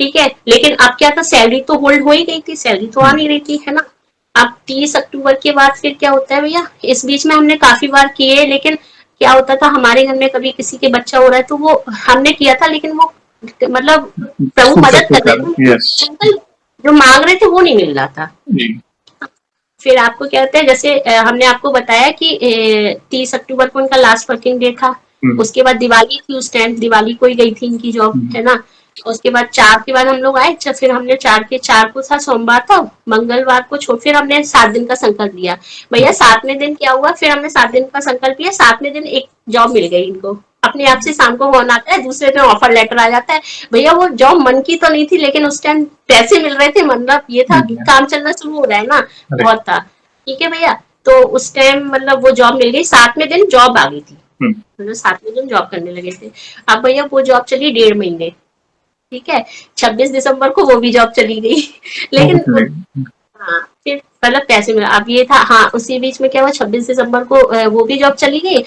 ठीक है। लेकिन अब क्या था, सैलरी तो होल्ड हो ही गई थी, सैलरी तो आ नहीं रही थी, है ना। अब 30 अक्टूबर के बाद फिर क्या होता है भैया, इस बीच में हमने काफी बार किए, लेकिन क्या होता था हमारे घर में कभी किसी के बच्चा हो रहा है तो वो हमने किया था, लेकिन वो मतलब प्रभु मदद कर रहे थे, अंकल जो मांग रहे थे वो नहीं मिल रहा था। फिर आपको क्या होता है, जैसे हमने आपको बताया कि 30 अक्टूबर को उनका लास्ट वर्किंग डे था, उसके बाद दिवाली थी, उस टाइम दिवाली को ही गई थी इनकी जॉब, है ना। उसके बाद 4 के बाद हम लोग आए, फिर हमने 4 को था सोमवार था, मंगलवार को छोड़, फिर हमने 7 दिन का संकल्प लिया भैया। 7वें दिन क्या हुआ, फिर हमने 7 दिन का संकल्प लिया, 7वें दिन एक जॉब मिल गई इनको, अपने आप से शाम को फोन आता है, दूसरे दिन ऑफर लेटर आ जाता है। भैया वो जॉब मन की तो नहीं थी, लेकिन उस टाइम पैसे मिल रहे थे, मतलब ये था कि काम चलना शुरू हो रहा है ना, बहुत था, ठीक है भैया। तो उस टाइम मतलब वो जॉब मिल गई, 7वें दिन जॉब आ गई थी, मतलब 7वें दिन जॉब करने लगे थे। अब भैया वो जॉब चली 1.5 महीने, ठीक है, 26 दिसंबर को वो भी जॉब चली गई लेकिन हाँ फिर मतलब पैसे मिला। अब ये था, हाँ उसी बीच में क्या हुआ, 26 दिसंबर को वो भी जॉब चली गई।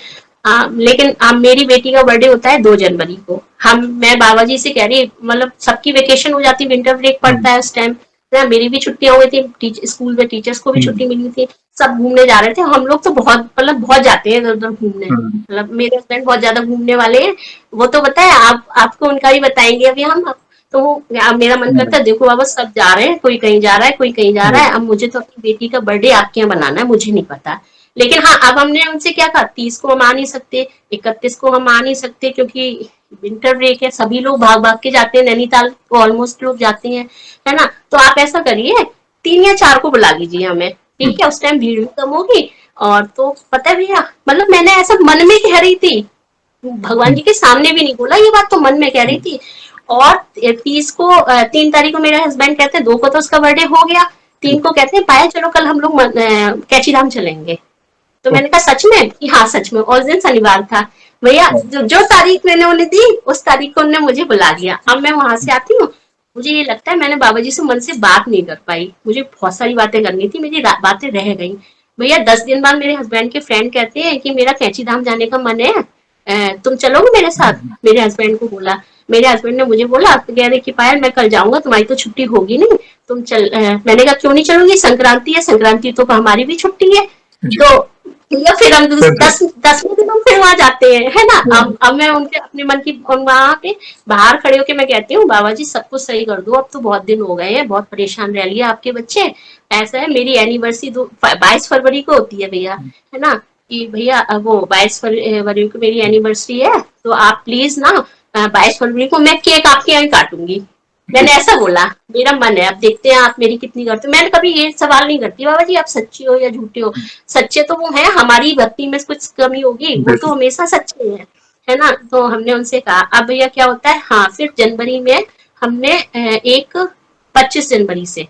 लेकिन मेरी बेटी का बर्थडे होता है 2 जनवरी को, मैं बाबा जी से कह रही, मतलब सबकी वेकेशन हो जाती, विंटर ब्रेक पड़ता है उस टाइम, मेरी भी छुट्टियां हुई थी, स्कूल में टीचर्स को भी छुट्टी मिली थी, सब घूमने जा रहे थे। हम लोग तो बहुत मतलब बहुत जाते हैं इधर उधर घूमने, मतलब मेरे हस्बैंड बहुत ज्यादा घूमने वाले हैं, वो तो बताए आपको उनका भी बताएंगे अभी हम। तो अब मेरा मन करता है, देखो बाबा सब जा रहे हैं, कोई कहीं जा रहा है, कोई कहीं जा रहा है, अब मुझे तो अपनी बेटी का बर्थडे आपके यहाँ बनाना है, मुझे नहीं पता। लेकिन हाँ अब हमने उनसे क्या कहा, 30 को हम आ नहीं सकते, 31 को हम आ नहीं सकते, क्योंकि विंटर ब्रेक है, सभी लोग भाग भाग के जाते हैं, नैनीताल को ऑलमोस्ट लोग जाते हैं, है ना। तो आप ऐसा करिए 3 या 4 को बुला लीजिए हमें, ठीक है, उस टाइम भीड़ भी कम होगी। और तो पता है भैया, मतलब मैंने ऐसा मन में कह रही थी, भगवान जी के सामने भी नहीं बोला ये बात, तो मन में कह रही थी। और 30 को 3 तारीख को मेरे हस्बैंड कहते हैं, 2 को तो उसका बर्थडे हो गया, 3 को कहते हैं पायल चलो कल हम लोग कैची धाम चलेंगे। तो मैंने कहा सच में, कि हाँ सच में, और उस दिन शनिवार था भैया, जो तारीख मैंने उन्हें दी उस तारीख को उन्होंने मुझे बुला लिया। अब मैं वहां से आती हूँ, मुझे ये लगता है मैंने बाबा जी से मन से बात नहीं कर पाई, मुझे बहुत सारी बातें करनी थी, मेरी बातें रह गई। भैया 10 दिन बाद मेरे हस्बैंड के फ्रेंड कहते हैं कि मेरा कैची धाम जाने का मन है, तुम चलोगे मेरे साथ। मेरे हस्बैंड को बोला, मेरे हस्बैंड ने मुझे बोला, तो कह रहे कि पायल मैं कल जाऊंगा, तुम्हारी तो छुट्टी होगी नहीं, तुम चल। मैंने कहा क्यों नहीं चलूंगी, संक्रांति है, संक्रांति तो हमारी भी छुट्टी है। तो या फिर हम 10वें दिन हम फिर वहां जाते हैं, है ना। अब मैं उनके अपने मन की वहां पे बाहर खड़े होके मैं कहती हूँ, बाबा जी सब कुछ सही कर दो, अब तो बहुत दिन हो गए हैं, बहुत परेशान रह लिया आपके बच्चे। ऐसा है मेरी एनिवर्सरी 22 फरवरी को होती है भैया, है ना, कि भैया वो 22 फरवरी को मेरी एनिवर्सरी है, तो आप प्लीज ना 22 फरवरी को मैं केक आपके यहाँ काटूंगी। मैंने ऐसा बोला, मेरा मन है, अब देखते हैं आप मेरी कितनी करते हो। मैंने कभी ये सवाल नहीं करती बाबा जी आप सच्ची हो या झूठे हो, सच्चे तो वो है, हमारी भक्ति में कुछ कमी होगी, वो तो हमेशा सच्चे है ना। तो हमने उनसे कहा, अब भैया क्या होता है, हाँ फिर जनवरी में हमने एक 25 जनवरी से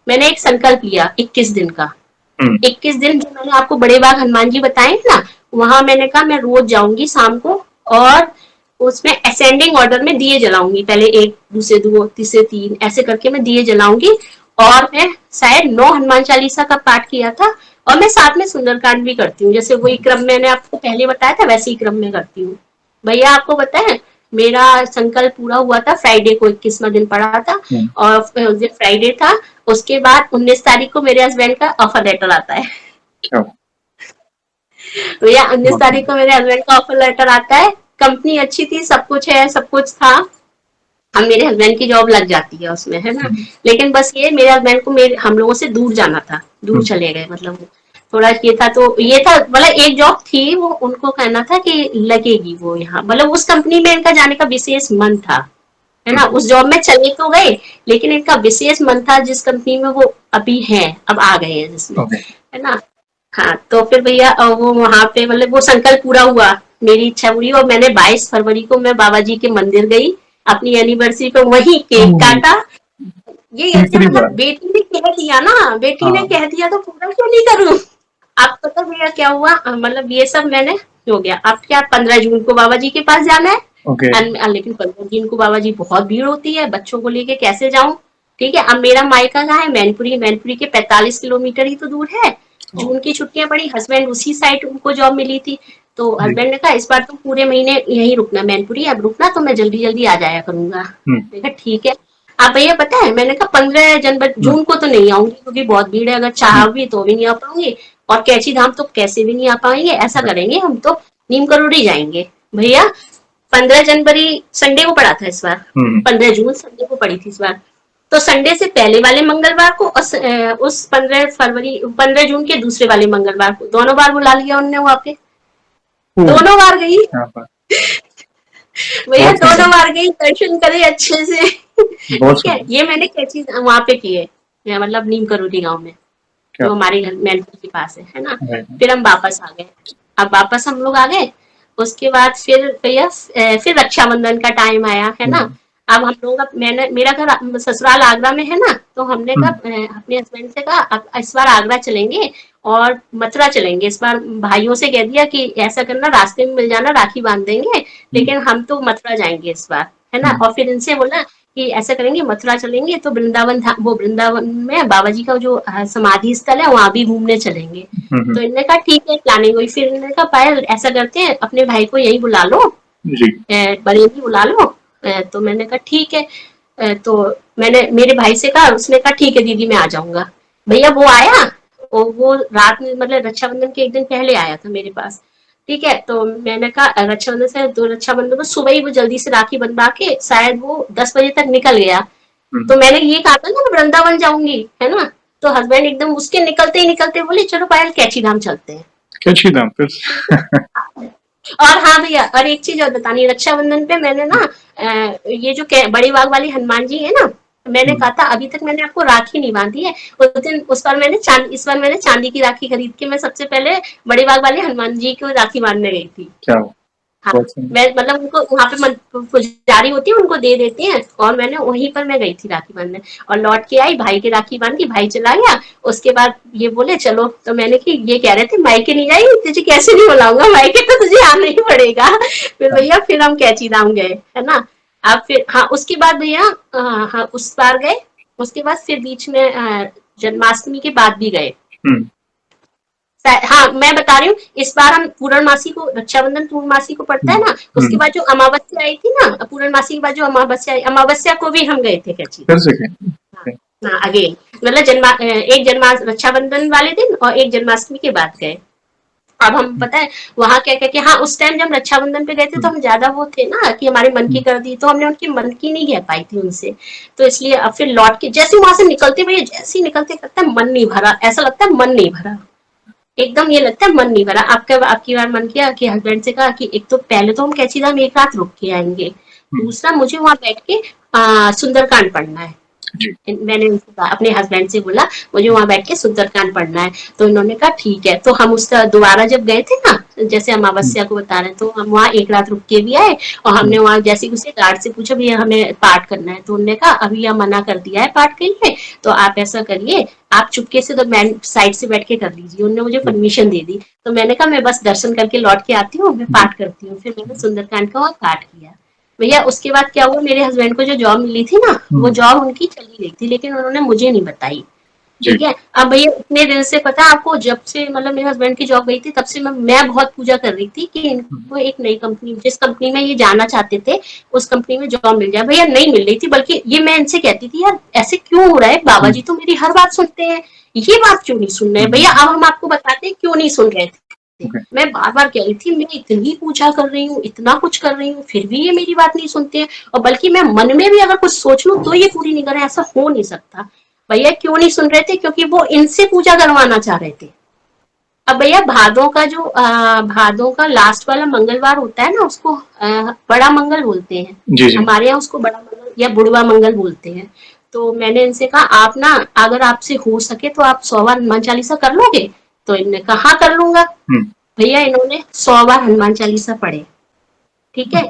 मैंने एक संकल्प लिया 21 दिन का। 21 दिन जो मैंने आपको बड़े बाग हनुमान जी बताए ना, वहां मैंने कहा मैं रोज जाऊंगी शाम को, और उसमें असेंडिंग ऑर्डर में दिए जलाऊंगी, पहले 1, दूसरे 2, तीसरे 3, ऐसे करके मैं दिए जलाऊंगी। और मैं शायद 9 हनुमान चालीसा का पाठ किया था, और मैं साथ में सुंदरकांड भी करती हूँ, जैसे वही क्रम मैंने आपको पहले बताया था वैसे ही क्रम में करती हूँ। भैया आपको पता है मेरा संकल्प पूरा हुआ था फ्राइडे को, 21वां दिन पड़ा था, और उस दिन फ्राइडे था। उसके बाद 19 तारीख को मेरे हस्बैंड का ऑफर लेटर आता है। भैया 19 ओके। तारीख को मेरे हस्बैंड का ऑफर लेटर आता है, कंपनी अच्छी थी, सब कुछ है, सब कुछ था, अब मेरे हस्बैंड की जॉब लग जाती है उसमें, है ना। हम्म, लेकिन बस ये मेरे हस्बैंड को मेरे हम लोगों से दूर जाना था, दूर हम्म, चले गए, मतलब वो थोड़ा ये था, तो ये था, मतलब एक जॉब थी, वो उनको कहना था कि लगेगी वो यहाँ, मतलब उस कंपनी में इनका जाने का विशेष मन था, है ना। हम्म, उस जॉब में चले तो गए, लेकिन इनका विशेष मन था जिस कंपनी में वो अभी है, अब आ गए हैं जिसमें, ओके। है ना। हाँ, तो फिर भैया वो वहां पे मतलब वो संकल्प पूरा हुआ, मेरी इच्छा पूरी, और मैंने 22 फरवरी को मैं बाबा जी के मंदिर गई, अपनी एनिवर्सरी पे वहीं केक ओह, काटा। ये ऐसे तीसरी मतलब बार। बेटी ने कह दिया ना, बेटी ने हाँ। कह दिया तो पूरा क्यों नहीं करूं। अब पता भैया क्या हुआ, मतलब ये सब मैंने हो गया, अब क्या 15 जून को बाबा जी के पास जाना है, ओके। लेकिन 15 जून को बाबा जी बहुत भीड़ होती है, बच्चों को लेके कैसे जाऊं। ठीक है, अब मेरा मायका कहाँ है, मैनपुरी, मैनपुरी के 45 किलोमीटर ही तो दूर है। ओ, जून की छुट्टियां पड़ी, हस्बैंड उसी साइड उनको जॉब मिली थी, तो जी। हस्बैंड ने कहा इस बार तुम पूरे महीने यहीं रुकना मैनपुरी, अब रुकना तो मैं जल्दी जल्दी आ जाया करूंगा। हम्म, मैंने कहा ठीक है। आप भैया पता है, मैंने कहा 15 जनवरी हम्म, जून को तो नहीं आऊंगी क्योंकि बहुत भीड़ है, अगर हम्म, चाह भी तो भी नहीं आ पाऊंगी, और कैची धाम तो कैसे भी नहीं आ पाएंगे, ऐसा right, करेंगे हम तो नीम करोड़ी जाएंगे। भैया 15 जनवरी संडे को पड़ा था इस बार, हम्म, 15 जून संडे को पड़ी थी इस बार, तो संडे से पहले वाले मंगलवार को उस 15 जून के दूसरे वाले मंगलवार को, दोनों बार बुला लिया उनने वहां पे, ओ, दोनों बार गई क्या बात। भैया, बहुत दोनों सुंदर। बार गई, दर्शन करे अच्छे से। बहुत ठीक है, सुंदर। ये मैंने क्या चीज वहां पे की है, मतलब नीम करोली गांव में, क्या जो बात हमारे घर मैनपुर के पास है ना। है। फिर हम वापस आ गए, अब वापस हम लोग आ गए, उसके बाद फिर भैया फिर रक्षाबंधन का टाइम आया, है ना। हम्म, अब हम लोग, मैंने मेरा घर ससुराल आगरा में है ना, तो हमने कहा हम्म, अपने हस्बैंड से कहा अब इस बार आगरा चलेंगे और मथुरा चलेंगे, इस बार भाइयों से कह दिया कि ऐसा करना रास्ते में मिल जाना, राखी बांध देंगे, हम्म, लेकिन हम तो मथुरा जाएंगे इस बार, है ना। हम्म, और फिर इनसे बोला कि ऐसा करेंगे, मथुरा चलेंगे तो वृंदावन वो वृंदावन में बाबा जी का जो समाधि स्थल है वहां भी घूमने चलेंगे। हम्म, तो इन्होंने कहा ठीक है, प्लानिंग हुई, फिर इन्होंने कहा पायल ऐसा करते हैं अपने भाई को यही बुला लो, जी। बरेली बुला लो। तो मैंने कहा ठीक है। तो मैंने मेरे भाई से कहा, उसने कहा ठीक है दीदी मैं आ जाऊंगा। भैया वो आया, वो रात में मतलब रक्षाबंधन के एक दिन पहले आया था मेरे पास। ठीक है, तो मैंने कहा रक्षाबंधन से, तो रक्षाबंधन को सुबह ही वो जल्दी से राखी बनवा के शायद वो 10 बजे तक निकल गया। हम्म, तो मैंने ये कहा था ना मैं वृंदावन जाऊंगी, है ना। तो हस्बैंड एकदम उसके निकलते ही निकलते बोले चलो पायल कैची धाम चलते हैं। कैची दाम फिर। और हाँ भैया, और एक चीज और बतानी, रक्षाबंधन पे मैंने ना ये जो बड़ी बाग वाली हनुमान जी है ना, मैंने हम्म, कहा था अभी तक मैंने आपको राखी नहीं बांधी है। उस दिन, उस बार मैंने चांदी, इस बार मैंने चांदी की राखी खरीद के मैं सबसे पहले बड़ी बाग वाले हनुमान जी को राखी बांधने गई थी। क्या हुआ? हाँ, बहुत सुंदर। मैं मतलब उनको वहाँ पे पुजारी होती है, उनको दे देते हैं, और मैंने वहीं पर मैं गई थी राखी बांधने, और लौट के आई, भाई की राखी बांधी, भाई चला गया। उसके बाद ये बोले चलो, तो मैंने कि ये कह रहे थे मायके नहीं जाएगी, तुझे कैसे नहीं बुलाऊंगा, मायके तो तुझे आना ही पड़ेगा। फिर हाँ, भैया फिर हम कैची धाम गए, है ना। अब फिर हाँ उसके बाद भैया हाँ उस बार गए, उसके बाद फिर बीच में जन्माष्टमी के बाद भी गए। हम्म, हाँ मैं बता रही हूँ, इस बार हम पूर्णमासी को, रक्षाबंधन पूर्णमासी को पड़ता है हम्म, ना, उसके हम्म, बाद जो अमावस्या आई थी ना, पूर्णमासी के बाद जो अमावस्या आई, अमावस्या को भी हम गए थे कैची फिर धाम। से कहें। हाँ, हाँ अगेन, मतलब एक जन्मा रक्षाबंधन वाले दिन और एक जन्माष्टमी के बाद गए। अब हम पता है वहां क्या क्या, हाँ उस टाइम जब रक्षाबंधन पे गए थे तो हम्म, हम ज्यादा वो थे ना कि हमारे मन की हम्म, कर दी, तो हमने उनकी मन की नहीं कह पाई थी उनसे। तो इसलिए अब फिर लौट के जैसे वहां से निकलते भैया, जैसे ही निकलते लगता है मन नहीं भरा, ऐसा लगता है मन नहीं भरा, एकदम ये लगता है मन नहीं भरा। आपका आपकी बार मन किया कि हस्बैंड से कहा कि एक तो पहले तो हम कैची धाम एक रात रुक के आएंगे, हम्म, दूसरा मुझे वहां बैठ के सुंदरकांड पढ़ना है। जी। मैंने उनसे कहा, अपने हस्बैंड से बोला मुझे वहां बैठ के सुंदरकांड पढ़ना है। तो इन्होंने कहा ठीक है, तो हम उसका दोबारा जब गए थे ना, जैसे हम्म, अमावस्या को बता रहे हैं, तो हम वहाँ एक रात रुक के भी आए, और हमने हम्म, वहाँ जैसे उसे गार्ड से पूछा भैया हमें पाठ करना है, तो उन्होंने कहा अभी यह मना कर दिया है पाठ के लिए, तो आप ऐसा करिए, आप चुपके से तो मैं साइड से बैठ के कर लीजिए, उन्होंने मुझे जी, परमिशन दे दी। तो मैंने कहा मैं बस दर्शन करके लौट के आती हूँ, मैं जी, पाठ करती हूँ, फिर मैंने सुंदरकांड का वहाँ पाठ किया। भैया उसके बाद क्या हुआ, मेरे हस्बैंड को जो जॉब मिली थी ना, वो हम्म, जॉब उनकी चली गई थी, लेकिन उन्होंने मुझे नहीं बताई। जी। ठीक है, अब भैया इतने दिन से पता है आपको, जब से मतलब मेरे हस्बैंड की जॉब गई थी तब से मैं बहुत पूजा कर रही थी कि हम्म, इनको एक नई कंपनी, जिस कंपनी में ये जाना चाहते थे उस कंपनी में जॉब मिल जाए। भैया नहीं मिल रही थी, बल्कि ये मैं इनसे कहती थी यार ऐसे क्यों हो रहा है, बाबा हम्म, जी तो मेरी हर बात सुनते हैं, ये बात क्यों नहीं सुन रहे हैं। भैया हम्म, अब हम आपको बताते हैं क्यों नहीं सुन रहे थे। थे। ओके। मैं बार-बार कह रही थी मैं इतनी पूजा कर रही हूँ, इतना कुछ कर रही हूँ, फिर भी ये मेरी बात नहीं सुनते हैं और बल्कि मैं मन में भी अगर कुछ सोच लूँ तो ये पूरी नहीं कर रहे हैं, ऐसा हो नहीं सकता। भैया क्यों नहीं सुन रहे थे? क्योंकि वो इनसे पूजा करवाना चाह रहे थे। अब भैया भादों का लास्ट वाला मंगलवार होता है ना उसको बड़ा मंगल बोलते हैं। जी, जी। हमारे यहाँ उसको बड़ा मंगल या बुढ़वा मंगल बोलते हैं। तो मैंने इनसे कहा आप ना अगर आपसे हो सके तो आप 100 बार हनुमान चालीसा कर लोगे? तो इन्होंने कहा हाँ कर लूंगा। हुँ, भैया इन्होंने 100 बार हनुमान चालीसा पढ़े। ठीक है?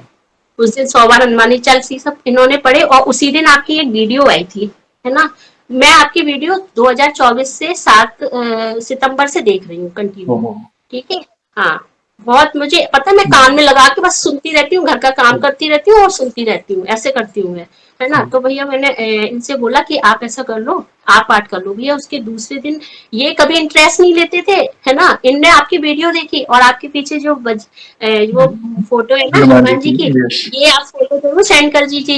उस दिन 100 बार हनुमान चालीसा इन्होंने पढ़े और उसी दिन आपकी एक वीडियो आई थी, है ना? मैं आपकी वीडियो 2024 से 7 सितंबर से देख रही हूँ कंटिन्यू। ओहो! ठीक है? हाँ, बहुत मुझे पता है मैं कान में लगा के बस सुनती रहती हूँ, घर का काम हुँ, करती रहती हूँ और सुनती रहती हूँ, ऐसे करती हूँ मैं, है ना? हुँ, तो भैया मैंने इनसे बोला कि आप ऐसा कर लो, आप पाठ कर लो। भैया उसके दूसरे दिन ये कभी इंटरेस्ट नहीं लेते थे, है ना? इनने आपकी वीडियो देखी और आपके पीछे वो हुँ। फोटो है ना हनुमान जी हनुमान जी की की, यस। ये आप फोटो जरूर सेंड कर दीजिए।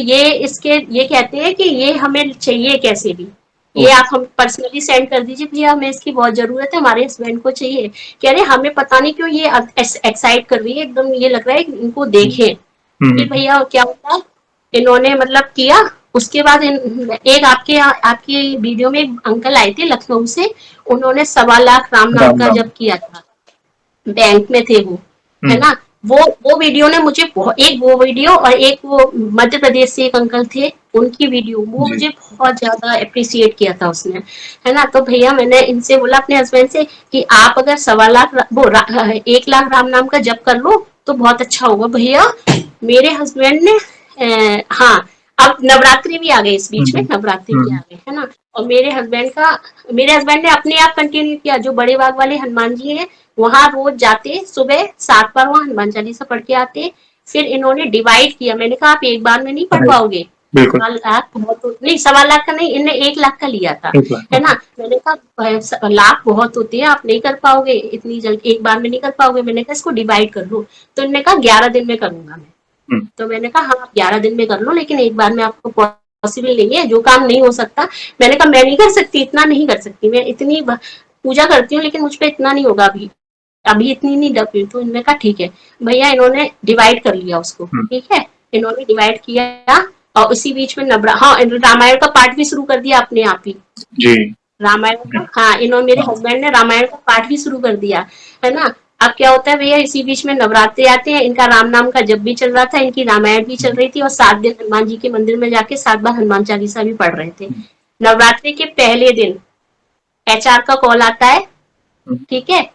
ये कहते हैं कि ये हमें चाहिए कैसे भी, ये ओके। आप हम पर्सनली सेंड कर दीजिए भैया हमें इसकी बहुत जरूरत है, हमारे हस्बैंड को चाहिए। कह रहे हमें पता नहीं क्यों ये एक्साइट कर रही है, एकदम ये लग रहा है कि इनको हुँ, देखें। हुँ, फिर हुँ। भैया क्या होता, इन्होंने मतलब किया। उसके बाद एक आपकी वीडियो में एक अंकल आए थे लखनऊ से, उन्होंने 1.25 लाख राम नाम राम, का राम। जब किया था, बैंक में थे वो, हुँ, है ना? वो वीडियो ने मुझे एक वो वीडियो और एक वो मध्य प्रदेश से एक अंकल थे उनकी वीडियो, वो जी। मुझे बहुत ज्यादा अप्रिसिएट किया था उसने, है ना? तो भैया मैंने इनसे बोला अपने हस्बैंड से कि आप अगर 1.25 लाख 1 लाख राम नाम का जप कर लो तो बहुत अच्छा होगा। भैया मेरे हस्बैंड ने हाँ, अब नवरात्रि भी आ गए, इस हुँ, बीच में हुँ। नवरात्रि हुँ, भी आ हुँ। गए, है ना? और मेरे हस्बैंड ने अपने आप कंटिन्यू किया, जो बड़े बाग वाले हनुमान जी हैं वहां रोज जाते, सुबह 7 बार वहां हनुमान चालीसा पढ़ के आते। फिर इन्होंने डिवाइड किया, मैंने कहा आप एक बार में नहीं पढ़ राइट, पाओगे, बिल्कुल। 1.25 लाख बहुत नहीं, 1.25 लाख का नहीं, इनने 1 लाख का लिया था, 1 लाख है ओके। ना? मैंने कहा लाख बहुत होते हैं, आप नहीं कर पाओगे इतनी जल्द, एक बार में नहीं कर पाओगे। मैंने कहा इसको डिवाइड कर लो। तो इन्होंने कहा 11 दिन में करूंगा मैं। हुँ, तो मैंने कहा हाँ आप 11 दिन में कर लो, लेकिन एक बार में आपको पॉसिबल नहीं है, जो काम नहीं हो सकता। मैंने कहा मैं नहीं कर सकती, इतना नहीं कर सकती, मैं इतनी पूजा करती हूँ लेकिन मुझ पे इतना नहीं होगा अभी, अभी इतनी नहीं डर रही। तो इन्होंने कहा ठीक है। भैया इन्होंने डिवाइड कर लिया उसको, हुँ। ठीक है, इन्होंने डिवाइड किया और उसी बीच में हाँ रामायण का पाठ भी शुरू कर दिया अपने आप ही। जी। रामायण ओके। का, हाँ इन्होंने, मेरे हाँ। हस्बैंड ने रामायण का पाठ भी शुरू कर दिया, है ना? अब क्या होता है भैया, इसी बीच में नवरात्रि आते हैं, इनका राम नाम का जप भी चल रहा था, इनकी रामायण भी चल हुँ, रही थी और 7 दिन हनुमान जी के मंदिर में जाके 7 बार हनुमान चालीसा भी पढ़ रहे थे। हुँ, नवरात्रि के पहले दिन एचआर का कॉल आता है, हुँ। ठीक है।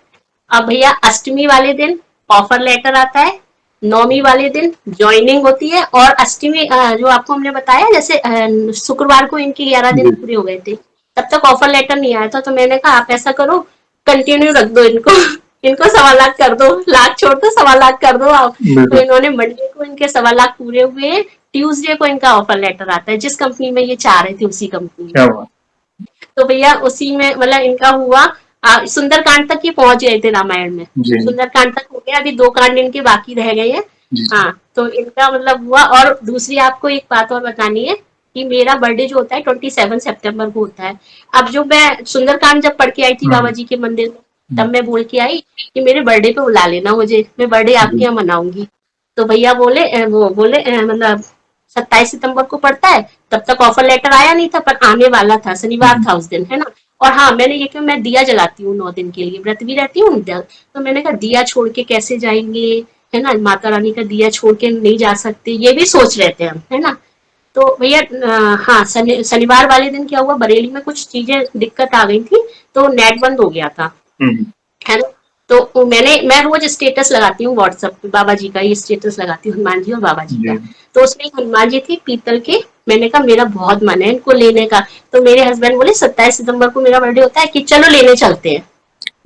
अब भैया अष्टमी वाले दिन ऑफर लेटर आता है, नवमी वाले दिन ज्वाइनिंग होती है और अष्टमी जो आपको हमने बताया जैसे शुक्रवार को इनके 11 दिन जी, पूरे हो गए थे, तब तक ऑफर लेटर नहीं आया था। तो मैंने कहा आप ऐसा करो, कंटिन्यू रख दो इनको इनको 1.25 लाख कर दो, लाख छोड़ दो 1.25 लाख कर दो आप। तो बिल्कुल। इन्होंने मंडे को इनके 1.25 लाख पूरे हुए, ट्यूसडे को इनका ऑफर लेटर आता है, जिस कंपनी में ये चाह रहे थे उसी कंपनी में। क्या बात! तो भैया उसी में मतलब इनका हुआ, सुंदरकांड तक ही पहुंच गए थे रामायण में, जी, सुंदरकांड तक हो गया, अभी 2 कांड इनके बाकी रह गए हैं। जी, जी। हाँ, तो इनका मतलब हुआ। और दूसरी आपको एक बात और बतानी है कि मेरा बर्थडे जो होता है 27 सितंबर को होता है। अब जो मैं सुंदरकांड जब पढ़ के आई थी हुँ, बाबा जी के मंदिर में, हुँ। तब मैं बोल के आई कि मेरे बर्थडे पे बुला लेना मुझे, मैं बर्थडे आपके जी। यहाँ मनाऊंगी। तो भैया बोले वो बोले मतलब 27 सितंबर को पड़ता है, तब तक ऑफर लेटर आया नहीं था पर आने वाला था, हुँ, शनिवार था उस दिन, है ना? और हाँ मैंने ये कि मैं दिया जलाती हूँ 9 दिन के लिए, व्रत भी रहती हूँ। तो मैंने कहा दिया छोड़ के कैसे जाएंगे, है ना? माता रानी का दिया छोड़ के नहीं जा सकते, ये भी सोच रहे थे हम, है ना? तो भैया हाँ शनिवार वाले दिन क्या हुआ, बरेली में कुछ चीजें दिक्कत आ गई थी, तो नेट बंद हो गया था, हुँ, हुँ। है ना? तो मैं रोज स्टेटस लगाती हूँ व्हाट्सएप पे, बाबा जी का ही स्टेटस लगाती हूँ, हनुमान जी और बाबा जी जी, का। तो उसमें एक हनुमान जी थी पीतल के, मैंने कहा मेरा बहुत मन है इनको लेने का। तो मेरे हस्बैंड बोले 27 सितंबर को मेरा बर्थडे होता है कि चलो लेने चलते हैं।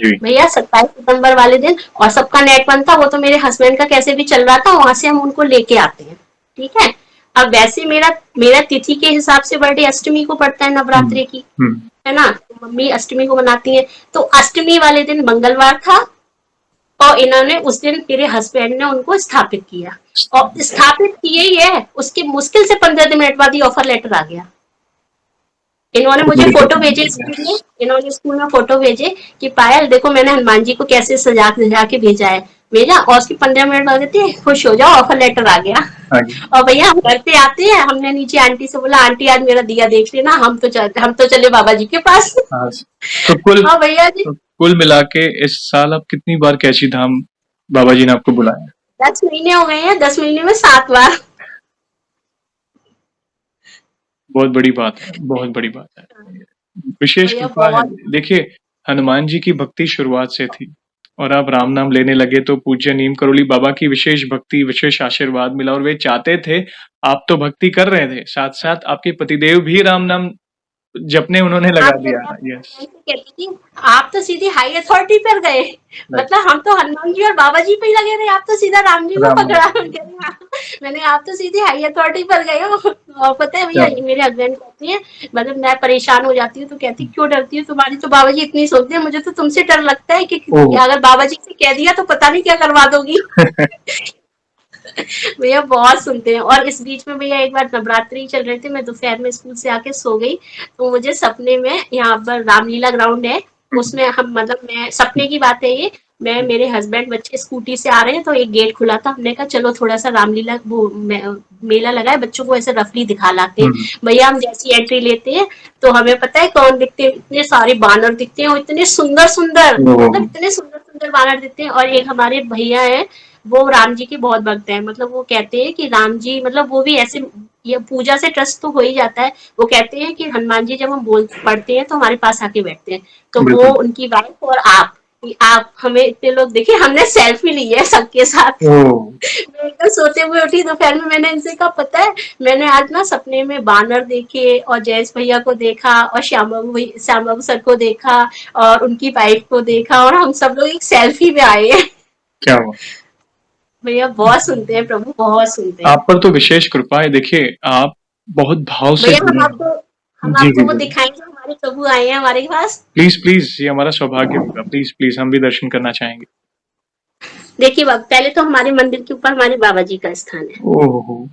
जी। भैया 27 सितंबर वाले दिन, और सबका नेट बंद था, वो तो मेरे हस्बैंड का कैसे भी चल रहा था, वहां से हम उनको लेके आते हैं, ठीक है। अब वैसे मेरा मेरा तिथि के हिसाब से बर्थडे अष्टमी को पड़ता है हुँ, नवरात्रि की, हुँ। है ना? तो मम्मी अष्टमी को मनाती है। तो अष्टमी वाले दिन मंगलवार था और इन्होंने उस दिन मेरे हस्बैंड ने उनको स्थापित किया, और स्थापित किए ही है, उसके मुश्किल से 15 मिनट बाद ही ऑफर लेटर आ गया। इन्होंने बहुत मुझे बड़ी फोटो घटना भेजे है। स्कूल में, यस। इन्होंने स्कूल में फोटो भेजे कि पायल देखो मैंने हनुमान जी को कैसे सजा सजा के भेजा है, भेजा। और उसकी 15 मिनट बाद कहती है खुश हो जाओ ऑफर लेटर आ गया। आगे। और भैया हम घर पे आते हैं, हमने नीचे आंटी से बोला आंटी आज मेरा दिया देख लेना, हम तो चले बाबा जी के पास। हाँ। तो कुल हाँ भैया जी, तो कुल मिला के इस साल आप कितनी बार कैची धाम बाबा जी ने आपको बुलाया? 10 महीने हो गए हैं, 10 महीने में 7 बार। बहुत बड़ी बात है, बहुत बड़ी बात है। विशेष भैया कृपा है। बहुत। देखिए, हनुमान जी की भक्ति शुरुआत से थी और आप राम नाम लेने लगे तो पूज्य नीम करोली बाबा की विशेष भक्ति, विशेष आशीर्वाद मिला और वे चाहते थे, आप तो भक्ति कर रहे थे, साथ-साथ आपके पतिदेव भी राम नाम जपने उन्होंने हाँ लगा भैया दिया। मैं अपने यस। हस्बैंड से कहती थी आप तो सीधी हाई अथॉरिटी पर गए, राइट। मतलब हम तो हनुमान जी और बाबा जी पे ही लगे रहे, आप तो सीधा राम जी को राम नाम। पकड़ा। मैंने आप तो सीधी हाई अथॉरिटी पर गए हो। और पता है क्या भैया ये मेरे हस्बैंड कहती है, मतलब मैं परेशान हो जाती हूँ तो कहती क्यों डरती हूँ, तुम्हारी तो बाबा जी इतनी सोचते हैं, मुझे तो तुमसे डर लगता है कि ओह! अगर बाबा जी से कह दिया तो पता नहीं क्या करवा दोगी। भैया बहुत सुनते हैं। और इस बीच में भैया एक बार नवरात्रि चल रहे थे, मैं दोपहर में स्कूल से आके सो गई, तो मुझे सपने में यहाँ पर रामलीला ग्राउंड है, उसमें हम मतलब मैं सपने की बात है ये, मैं मेरे हस्बैंड बच्चे स्कूटी से आ रहे हैं तो एक गेट खुला था, हमने कहा चलो थोड़ा सा रामलीला वो मेला लगा है बच्चों को ऐसे रफली दिखा लाते हैं। हुँ। भैया हम जैसी एंट्री लेते हैं तो हमें पता है कौन दिखते हैं, इतने सारे बानर दिखते हैं और इतने सुंदर सुंदर, ओह! मतलब इतने सुंदर सुंदर बानर दिखते हैं। और एक हमारे भैया है, वो राम जी के बहुत भक्त हैं, मतलब वो कहते हैं कि राम जी मतलब वो भी ऐसे, ये पूजा से ट्रस्ट तो हो ही जाता है, वो कहते हैं कि हनुमान जी जब हम बोल पढ़ते हैं तो हमारे पास आके बैठते हैं। तो वो बिल्कुल। उनकी वाइफ और आप, कि आप हमें इतने लोग दिखे, हमने सेल्फी ली है सबके साथ। ओह! मैं एकदम सोते हुए उठी दोपहर में, मैंने इनसे कहा पता है मैंने आज ना सपने में बानर देखे और जयेश भैया को देखा और श्याम बाबू सर को देखा और उनकी वाइफ को देखा और हम सब लोग एक सेल्फी में आए हैं। क्या हुआ? भैया बहुत सुनते हैं प्रभु, बहुत सुनते हैं। आप पर तो विशेष कृपा है। देखिए, आप बहुत भाव से भैया जुड़े हैं। हम जी, आपको जी, वो बोलिए। दिखाएंगे, हमारे प्रभु आए हैं हमारे पास। प्लीज़, प्लीज़ ये हमारा सौभाग्य होगा। प्लीज़, प्लीज़ हम भी दर्शन करना चाहेंगे। देखिए पहले तो हमारे मंदिर के ऊपर हमारे बाबा जी का स्थान है। ओह हो!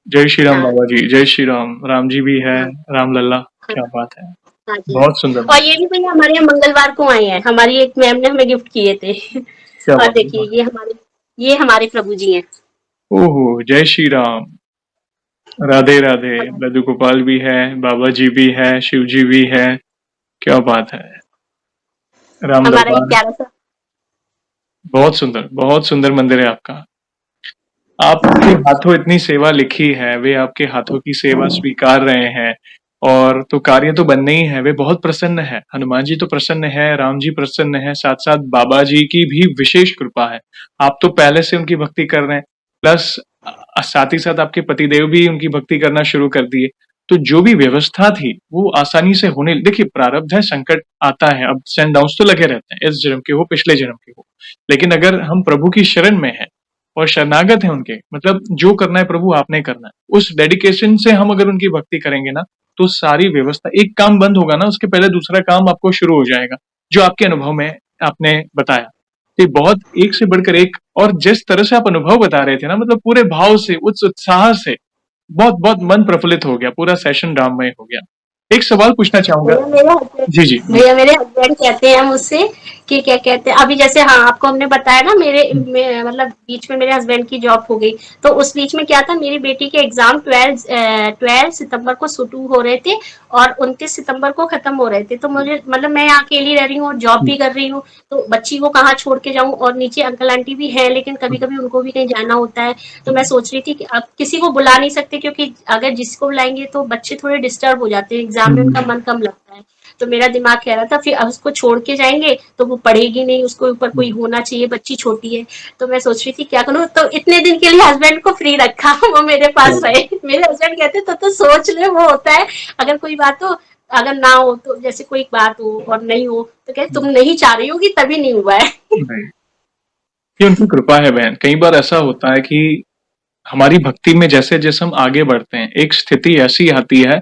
जय श्री राम हाँ बाबा जी, जय श्री राम। राम जी भी है, हाँ राम लल्ला, हाँ क्या बात है। हाँ जी। बहुत सुंदर, और बहुत ये सुंदर। भी भैया हमारे यहाँ मंगलवार को आए हैं, हमारी एक मैम ने हमें गिफ्ट किए थे। क्या और बात है, देखिए बहुत। ये हमारे प्रभु जी हैं। ओहो! जय श्री राम। राधे, राधे। हमारे लड्डू गोपाल भी है, बाबा जी भी है, शिव जी भी है। क्या बात है। राम हमारा एक दरबार। प्यारा सा। बहुत सुंदर मंदिर है आपका। आपके हाथों इतनी सेवा लिखी है, वे आपके हाथों की सेवा स्वीकार रहे हैं और तो कार्य तो बनने ही है। वे बहुत प्रसन्न है, हनुमान जी तो प्रसन्न है, राम जी प्रसन्न है, साथ-साथ बाबा जी की भी विशेष कृपा है। आप तो पहले से उनकी भक्ति कर रहे हैं, प्लस साथ ही साथ आपके पतिदेव भी उनकी भक्ति करना शुरू कर दिए। तो जो भी व्यवस्था थी, वो आसानी से होने देखिए प्रारब्ध है, संकट आता है, अप्स एंड डाउन्स तो लगे रहते हैं, इस जन्म के हो, पिछले जन्म के हो। लेकिन अगर हम प्रभु की शरण में हैं और शरणागत है उनके, मतलब जो करना है प्रभु आपने करना है, उस डेडिकेशन से हम अगर उनकी भक्ति करेंगे ना, तो सारी व्यवस्था, एक काम बंद होगा ना उसके पहले दूसरा काम आपको शुरू हो जाएगा, जो आपके अनुभव में आपने बताया। ये बहुत एक से बढ़कर एक, और जिस तरह से आप अनुभव बता रहे थे ना, मतलब पूरे भाव से, उस उत्साह से, बहुत बहुत मन प्रफुल्लित हो गया, पूरा सेशन राममय हो गया। एक सवाल पूछना चाहूंगा। भैया मेरे हस्बैंड जी जी बोलिए। भैया मेरे हस्बैंड कहते हैं मुझसे कि क्या कहते हैं अभी जैसे हाँ आपको हमने बताया ना मतलब बीच में मेरे हस्बैंड की जॉब हो गई, तो उस बीच में क्या था मेरी बेटी के एग्जाम 12 सितंबर को शुरू हो रहे थे और 29 सितंबर को खत्म हो रहे थे, तो मुझे मतलब मैं यहाँ अकेली रह रही हूँ और जॉब भी कर रही हूँ, तो बच्ची को कहाँ छोड़ के जाऊँ, और नीचे अंकल आंटी भी है लेकिन कभी कभी उनको भी कहीं जाना होता है। तो मैं सोच रही थी कि अब किसी को बुला नहीं सकते क्योंकि अगर जिसको बुलाएंगे तो बच्चे थोड़े डिस्टर्ब हो जाते हैं, एग्जाम में उनका मन कम लगता है। तो मेरा दिमाग कह रहा था फिर अब उसको छोड़ के जाएंगे तो वो पढ़ेगी नहीं, उसको ऊपर कोई होना चाहिए, बच्ची छोटी है। तो मैं सोच रही थी क्या करूं, तो इतने दिन के लिए हस्बैंड को फ्री रखा। वो मेरे पास रहे, मेरे हस्बैंड कहते तो सोच ले वो होता है, अगर कोई बात हो, अगर ना हो तो जैसे कोई बात हो और नहीं हो तो कहते तुम नहीं चाह रही होगी तभी नहीं हुआ है। ये उनकी कृपा है बहन। कई बार ऐसा होता है कि हमारी भक्ति में जैसे जैसे हम आगे बढ़ते हैं, एक स्थिति ऐसी आती है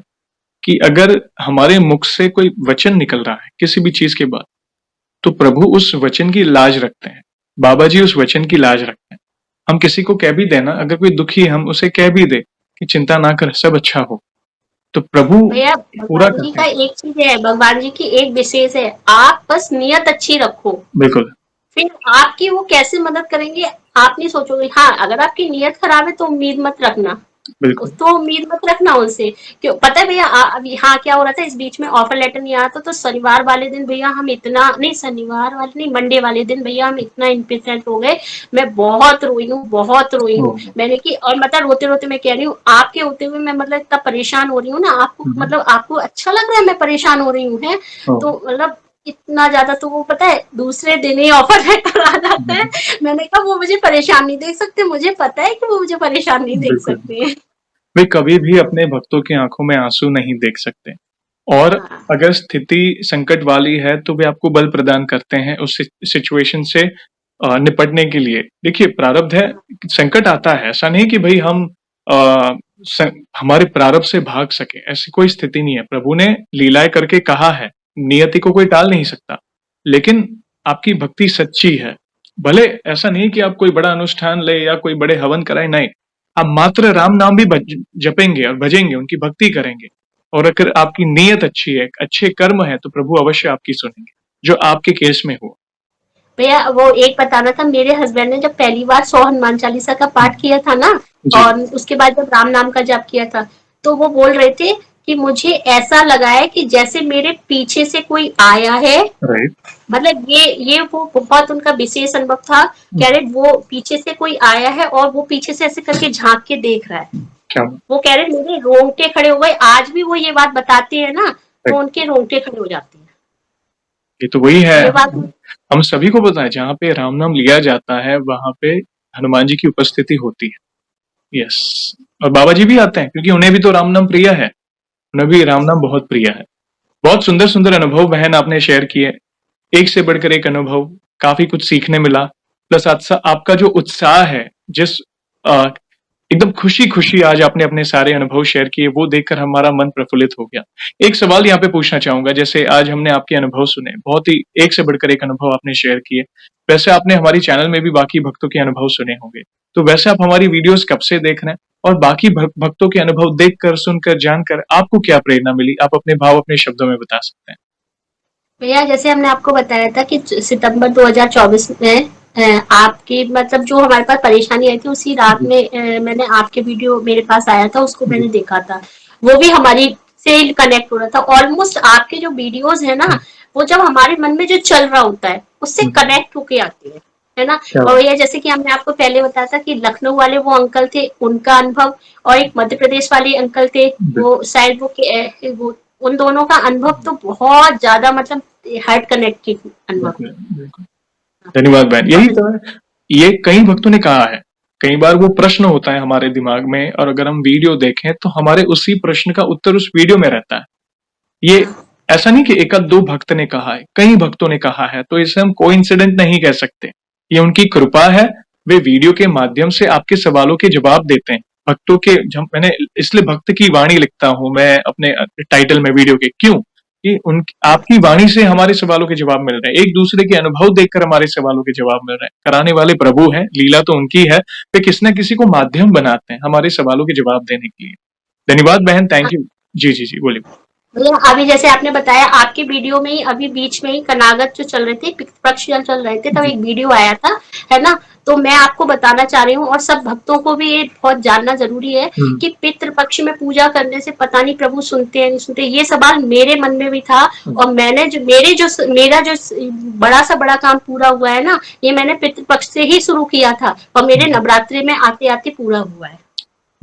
कि अगर हमारे मुख से कोई वचन निकल रहा है किसी भी चीज के बाद, तो प्रभु उस वचन की लाज रखते हैं। बाबा जी उस वचन की लाज रखते हैं। हम किसी को कह भी देना, अगर कोई दुखी है हम उसे कह भी दे कि चिंता ना कर, सब अच्छा हो। तो प्रभु भैया पूरा भगवान जी करते का हैं। एक चीज है, भगवान जी की एक विशेष है, आप बस नियत अच्छी रखो, बिल्कुल। फिर आपकी वो कैसे मदद करेंगे आप नहीं सोचोगे। हाँ, अगर आपकी नियत खराब है तो उम्मीद मत रखना, बिल्कुल। तो उम्मीद मत रखना उनसे। क्यों पता है भैया, अभी हाँ क्या हो रहा था, इस बीच में ऑफर लेटर नहीं आया था, तो शनिवार वाले दिन भैया हम इतना नहीं, शनिवार वाले नहीं, मंडे वाले दिन भैया हम इतना इम्पोर्टेंट हो गए। मैं बहुत रोई हूँ, बहुत रोई हूँ। ओह! मैंने कि और मतलब रोते रोते मैं कह रही हूँ, आपके होते हुए मैं मतलब इतना परेशान हो रही हूँ ना, आपको हुँ, हुँ। मतलब आपको अच्छा लग रहा है मैं परेशान हो रही हूँ है, ओह! तो मतलब इतना ज्यादा, तो वो पता है दूसरे दिन ही ऑफर लेटर आ जाता हुँ, है। हुँ। मैंने कहा वो मुझे परेशान नहीं देख सकते, मुझे पता है कि वो मुझे परेशान नहीं देख बिल्कुल, सकते हैं। वे कभी भी अपने भक्तों की आँखों में आँसू नहीं देख सकते और हाँ, अगर स्थिति संकट वाली है, तो वे आपको बल प्रदान करते हैं उस सिचुएशन से निपटने के लिए। देखिए, प्रारब्ध है, हाँ, संकट आता है, ऐसा नहीं कि भई हम अ, स हमारे प्रारब्ध से भाग सकें, ऐसी कोई स्थिति नहीं है। प्रभु ने लीलाएँ करके कहा है, नियति को कोई टाल नहीं सकता। लेकिन आपकी भक्ति सच्ची है, भले ऐसा नहीं कि आप कोई बड़ा अनुष्ठान लें या कोई बड़े हवन कराएँ, नहीं। आप मात्र राम नाम भी जपेंगे और भजेंगे, उनकी भक्ति करेंगे और अगर आपकी नीयत अच्छी है, अच्छे कर्म है, तो प्रभु अवश्य आपकी सुनेंगे, जो आपके केस में हुआ। भैया वो एक बताना था, मेरे हस्बैंड ने जब पहली बार 100 हनुमान चालीसा का हुँ, पाठ किया था ना, जी, और उसके बाद जब राम नाम का जाप किया था, तो वो बोल रहे थे कि मुझे ऐसा लगा है कि जैसे मेरे पीछे से कोई आया है। राइट। मतलब ये वो बहुत उनका विशेष अनुभव था। हुँ, कह रहे वो पीछे से कोई आया है और वो पीछे से ऐसे करके झांक के देख रहा है। क्या बात वो कह रहे मेरे रोंगटे खड़े हो गए, आज भी वो ये बात बताते हैं ना, है। तो उनके रोंगटे खड़े हो जाते हैं। ये तो वही है, ये बात हम सभी को पता है, जहाँ पे राम नाम लिया जाता है, वहाँ पे हनुमान जी की उपस्थिति होती है। यस, और बाबा जी भी आते हैं क्योंकि उन्हें भी तो राम नाम प्रिय है, उन्हें भी राम नाम बहुत प्रिय है। बहुत सुंदर-सुंदर अनुभव बहन आपने शेयर किए। एक से बढ़कर एक अनुभव, काफ़ी कुछ सीखने मिला। प्लस आपका जो उत्साह है, जिस अ, एकदम खुशी-खुशी आज आपने अपने सारे अनुभव शेयर किए, वो देखकर हमारा मन प्रफुल्लित हो गया। एक सवाल यहाँ पे पूछना चाहूँगा, जैसे आज हमने आपके अनुभव सुने, बहुत ही एक से बढ़कर एक अनुभव आपने शेयर किए। वैसे आपने हमारी चैनल में भी बाकी भक्तों के अनुभव सुने होंगे। तो वैसे आप हमारी वीडियोज़ कब से देख रहे हैं? और बाकी भक्तों के अनुभव देखकर, सुनकर, जानकर आपको क्या प्रेरणा मिली? आप अपने भाव अपने शब्दों में बता सकते हैं। भैया जैसे हमने आपको बताया था कि सितंबर 2024 में आपकी मतलब जो हमारे पास परेशानी आई थी, उसी रात जी, में मैंने आपके वीडियो मेरे पास आया था, उसको जी। मैंने देखा था। वो भी हमारी से कनेक्ट हो रहा था। ऑलमोस्ट आपके जो वीडियोस है ना, हुँ, वो जब हमारे मन में जो चल रहा होता है उससे हुँ, हुँ। कनेक्ट होके आती है ना। क्या और बात भैया जैसे कि हमने आपको पहले बताया था कि लखनऊ वाले वो अंकल थे, उनका अनुभव, और एक मध्य प्रदेश वाले अंकल थे, बिल्कुल, वो शायद वो उन दोनों का अनुभव तो बहुत ज्यादा मतलब हार्ट कनेक्टेड अनुभव बिल्कुल, बिल्कुल। धन्यवाद बहन। यही और तो है, ये कई भक्तों ने कहा है। कई बार वो प्रश्न होता है हमारे दिमाग में और अगर हम वीडियो देखें तो हमारे उसी प्रश्न का उत्तर उस वीडियो में रहता है। ये ऐसा नहीं कि एक आध 2 भक्त ने कहा है, कई भक्तों ने कहा है, तो इसे हम कोइंसिडेंट नहीं कह सकते। ये उनकी कृपा है, वे वीडियो के माध्यम से आपके सवालों के जवाब देते हैं। भक्तों के जब मैंने इसलिए भक्त की वाणी लिखता हूँ मैं अपने टाइटल में वीडियो के, क्यों? कि उन आपकी वाणी से हमारे सवालों के जवाब मिल रहे हैं, एक-दूसरे के अनुभव देखकर हमारे सवालों के जवाब मिल रहे हैं। कराने वाले प्रभु हैं, लीला तो उनकी है, वे किसी न किसी को माध्यम बनाते हैं हमारे सवालों के जवाब देने के लिए। धन्यवाद बहन, थैंक यू। जी, जी, जी, बोलिए। भैया अभी जैसे आपने बताया आपके वीडियो में ही अभी बीच में ही कनागत जो चल रहे थे, पक्ष चल रहे थे, तब जी। एक वीडियो आया था, है ना। तो मैं आपको बताना चाह रही हूँ और सब भक्तों को भी ये बहुत जानना जरूरी है हुँ, कि पितृ पक्ष में पूजा करने से पता नहीं प्रभु सुनते हैं नहीं सुनते। ये सवाल मेरे मन में भी था, हुँ, और मैंने जो मेरा जो बड़ा सा बड़ा काम पूरा हुआ है ना, ये मैंने पितृ पक्ष से ही शुरू किया था और मेरे हुँ। नवरात्रि में आते आते पूरा हुआ है।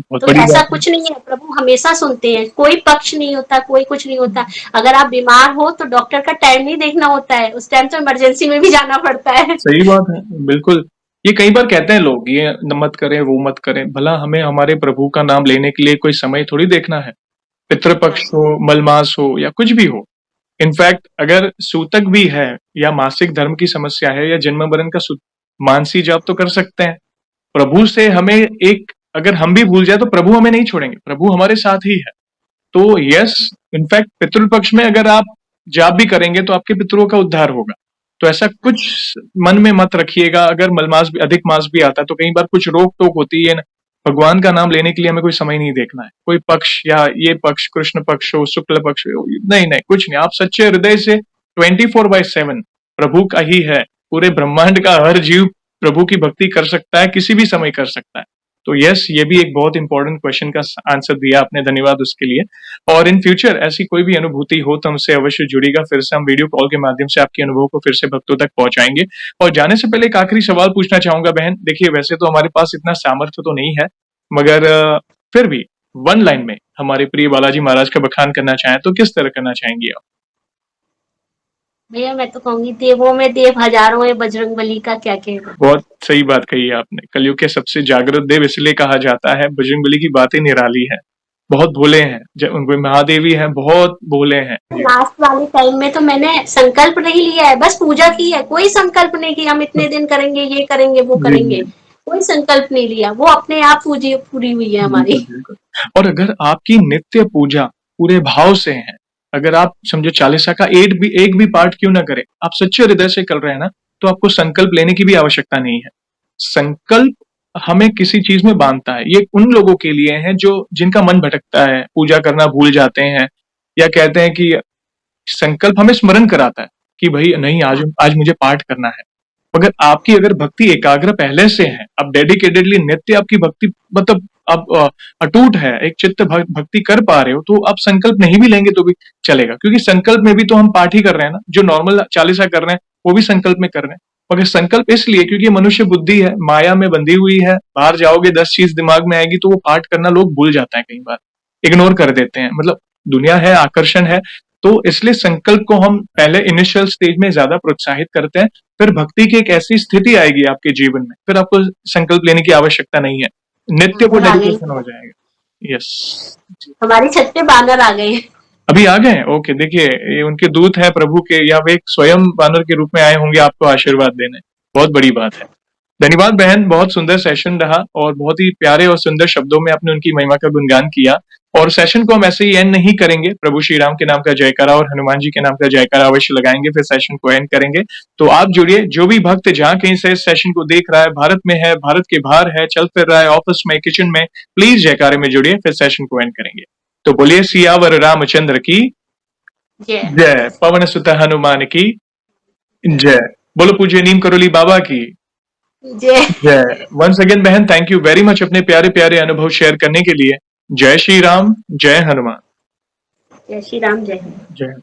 बहुत तो बड़ी ऐसा बात है। कुछ नहीं है, प्रभु हमेशा सुनते हैं, कोई पक्ष नहीं होता, कोई कुछ नहीं होता। अगर आप बीमार हो तो डॉक्टर का टाइम नहीं देखना होता है, उस टाइम तो इमरजेंसी में भी जाना पड़ता है। सही बात है, बिल्कुल। ये कई बार कहते हैं लोग, ये मत करें, वो मत करें, भला हमें हमारे प्रभु का नाम लेने के लिए कोई समय थोड़ी देखना है। पितृपक्ष हाँ, हो, मलमास हो या कुछ भी हो। इनफैक्ट अगर सूतक भी है या मासिक धर्म की समस्या है या जन्म मरण का मानसी जाप तो कर सकते हैं। प्रभु से हमें एक अगर हम भी भूल जाए तो प्रभु हमें नहीं छोड़ेंगे, प्रभु हमारे साथ ही है। तो यस, इनफैक्ट पितृपक्ष में अगर आप जाप भी करेंगे तो आपके पितरों का उद्धार होगा। तो ऐसा हाँ, कुछ मन में मत रखिएगा, अगर मलमास भी अधिक मास भी आता है तो कई बार कुछ रोक-टोक होती है ना, भगवान का नाम लेने के लिए हमें कोई समय नहीं देखना है, कोई पक्ष या ये पक्ष कृष्ण पक्ष हो, शुक्ल पक्ष हो, नहीं नहीं कुछ नहीं। आप सच्चे हृदय से 24/7 प्रभु का ही है। पूरे ब्रह्मांड का हर जीव प्रभु की भक्ति कर सकता है, किसी भी समय कर सकता है। तो यस, ये भी एक बहुत इंपॉर्टेंट क्वेश्चन का आंसर दिया आपने, धन्यवाद उसके लिए। और इन फ्यूचर ऐसी कोई भी अनुभूति हो तो हमसे अवश्य जुड़ेगा, फिर से हम वीडियो कॉल के माध्यम से आपके अनुभव को फिर से भक्तों तक पहुंचाएंगे। और जाने से पहले एक आखिरी सवाल पूछना चाहूंगा बहन। देखिए, वैसे तो हमारे पास इतना सामर्थ्य तो नहीं है, मगर फिर भी वन लाइन में हमारे प्रिय बालाजी महाराज का बखान करना चाहें तो किस तरह करना चाहेंगी आप? भैया मैं तो कहूंगी देवों में देव हजारों है, बजरंगबली का क्या कहना। बहुत सही बात कही है आपने। कलयुग के सबसे जागृत देव इसलिए कहा जाता है, बजरंगबली की बातें निराली है, बहुत भोले हैं, उनके महादेवी हैं, बहुत भोले हैं। लास्ट वाले टाइम में तो मैंने संकल्प नहीं लिया है, बस पूजा की है, कोई संकल्प नहीं कि हम इतने दिन करेंगे, ये करेंगे, वो जी करेंगे, जी, कोई संकल्प नहीं लिया, वो अपने आप पूजी पूरी हुई है बिल्कुल हमारी। बिल्कुल। और अगर आपकी नित्य पूजा पूरे भाव से है, अगर आप समझो चालीसा का एक भी पाठ क्यों ना करें, आप सच्चे हृदय से कर रहे हैं ना, तो आपको संकल्प लेने की भी आवश्यकता नहीं है। संकल्प हमें किसी चीज में बांधता है। ये उन लोगों के लिए है जो जिनका मन भटकता है, पूजा करना भूल जाते हैं, या कहते हैं कि संकल्प हमें स्मरण कराता है कि भाई नहीं, आज आज मुझे पाठ करना है। मगर आपकी अगर भक्ति एकाग्र पहले से है, अब डेडिकेटेडली नित्य आपकी भक्ति मतलब आप अटूट है, एक चित्त भक्ति कर पा रहे हो, तो आप संकल्प नहीं भी लेंगे तो भी चलेगा, क्योंकि संकल्प में भी तो हम पाठ ही कर रहे हैं ना। जो नॉर्मल चालीसा कर रहे हैं वो भी संकल्प में कर रहे हैं, मगर संकल्प इसलिए क्योंकि मनुष्य बुद्धि है, माया में बंधी हुई है। बाहर जाओगे 10 चीज दिमाग में आएगी तो वो पाठ करना लोग भूल जाते हैं, कई बार इग्नोर कर देते हैं। मतलब दुनिया है, आकर्षण है, तो इसलिए संकल्प को हम पहले इनिशियल स्टेज में ज्यादा प्रोत्साहित करते हैं। फिर भक्ति की एक ऐसी स्थिति आएगी आपके जीवन में, फिर आपको संकल्प लेने की आवश्यकता नहीं है, नित्य को बानर आ गई, डेडिकेशन हो जाएगा। यस, हमारी छत पे बानर आ गए। अभी आ गए हैं। ओके, देखिए ये उनके दूत है प्रभु के, या वे एक स्वयं बानर के रूप में आए होंगे आपको आशीर्वाद देने। बहुत बड़ी बात है। धन्यवाद बहन, बहुत सुंदर सेशन रहा और बहुत ही प्यारे और सुंदर शब्दों में आपने उनकी महिमा का गुणगान किया। और सेशन को हम ऐसे ही एंड नहीं करेंगे, प्रभु श्री राम के नाम का जयकारा और हनुमान जी के नाम का जयकारा अवश्य लगाएंगे, फिर सेशन को एंड करेंगे। तो आप जुड़िए, जो भी भक्त जहां कहीं से इस सेशन को देख रहा है, भारत में है, भारत के बाहर है, चल फिर रहा है, ऑफिस में, किचन में, प्लीज जयकारे में जुड़िए, फिर सेशन को एंड करेंगे। तो बोलिए सियावर रामचंद्र की जय। जय, पवन सुत हनुमान की जय, बोलो पूज्य नीम करोली बाबा की जय। जय। वंस अगेन बहन, थैंक यू वेरी मच अपने प्यारे प्यारे अनुभव शेयर करने के लिए। जय श्री राम, जय हनुमान। जय श्री राम, जय हनुमान। जय।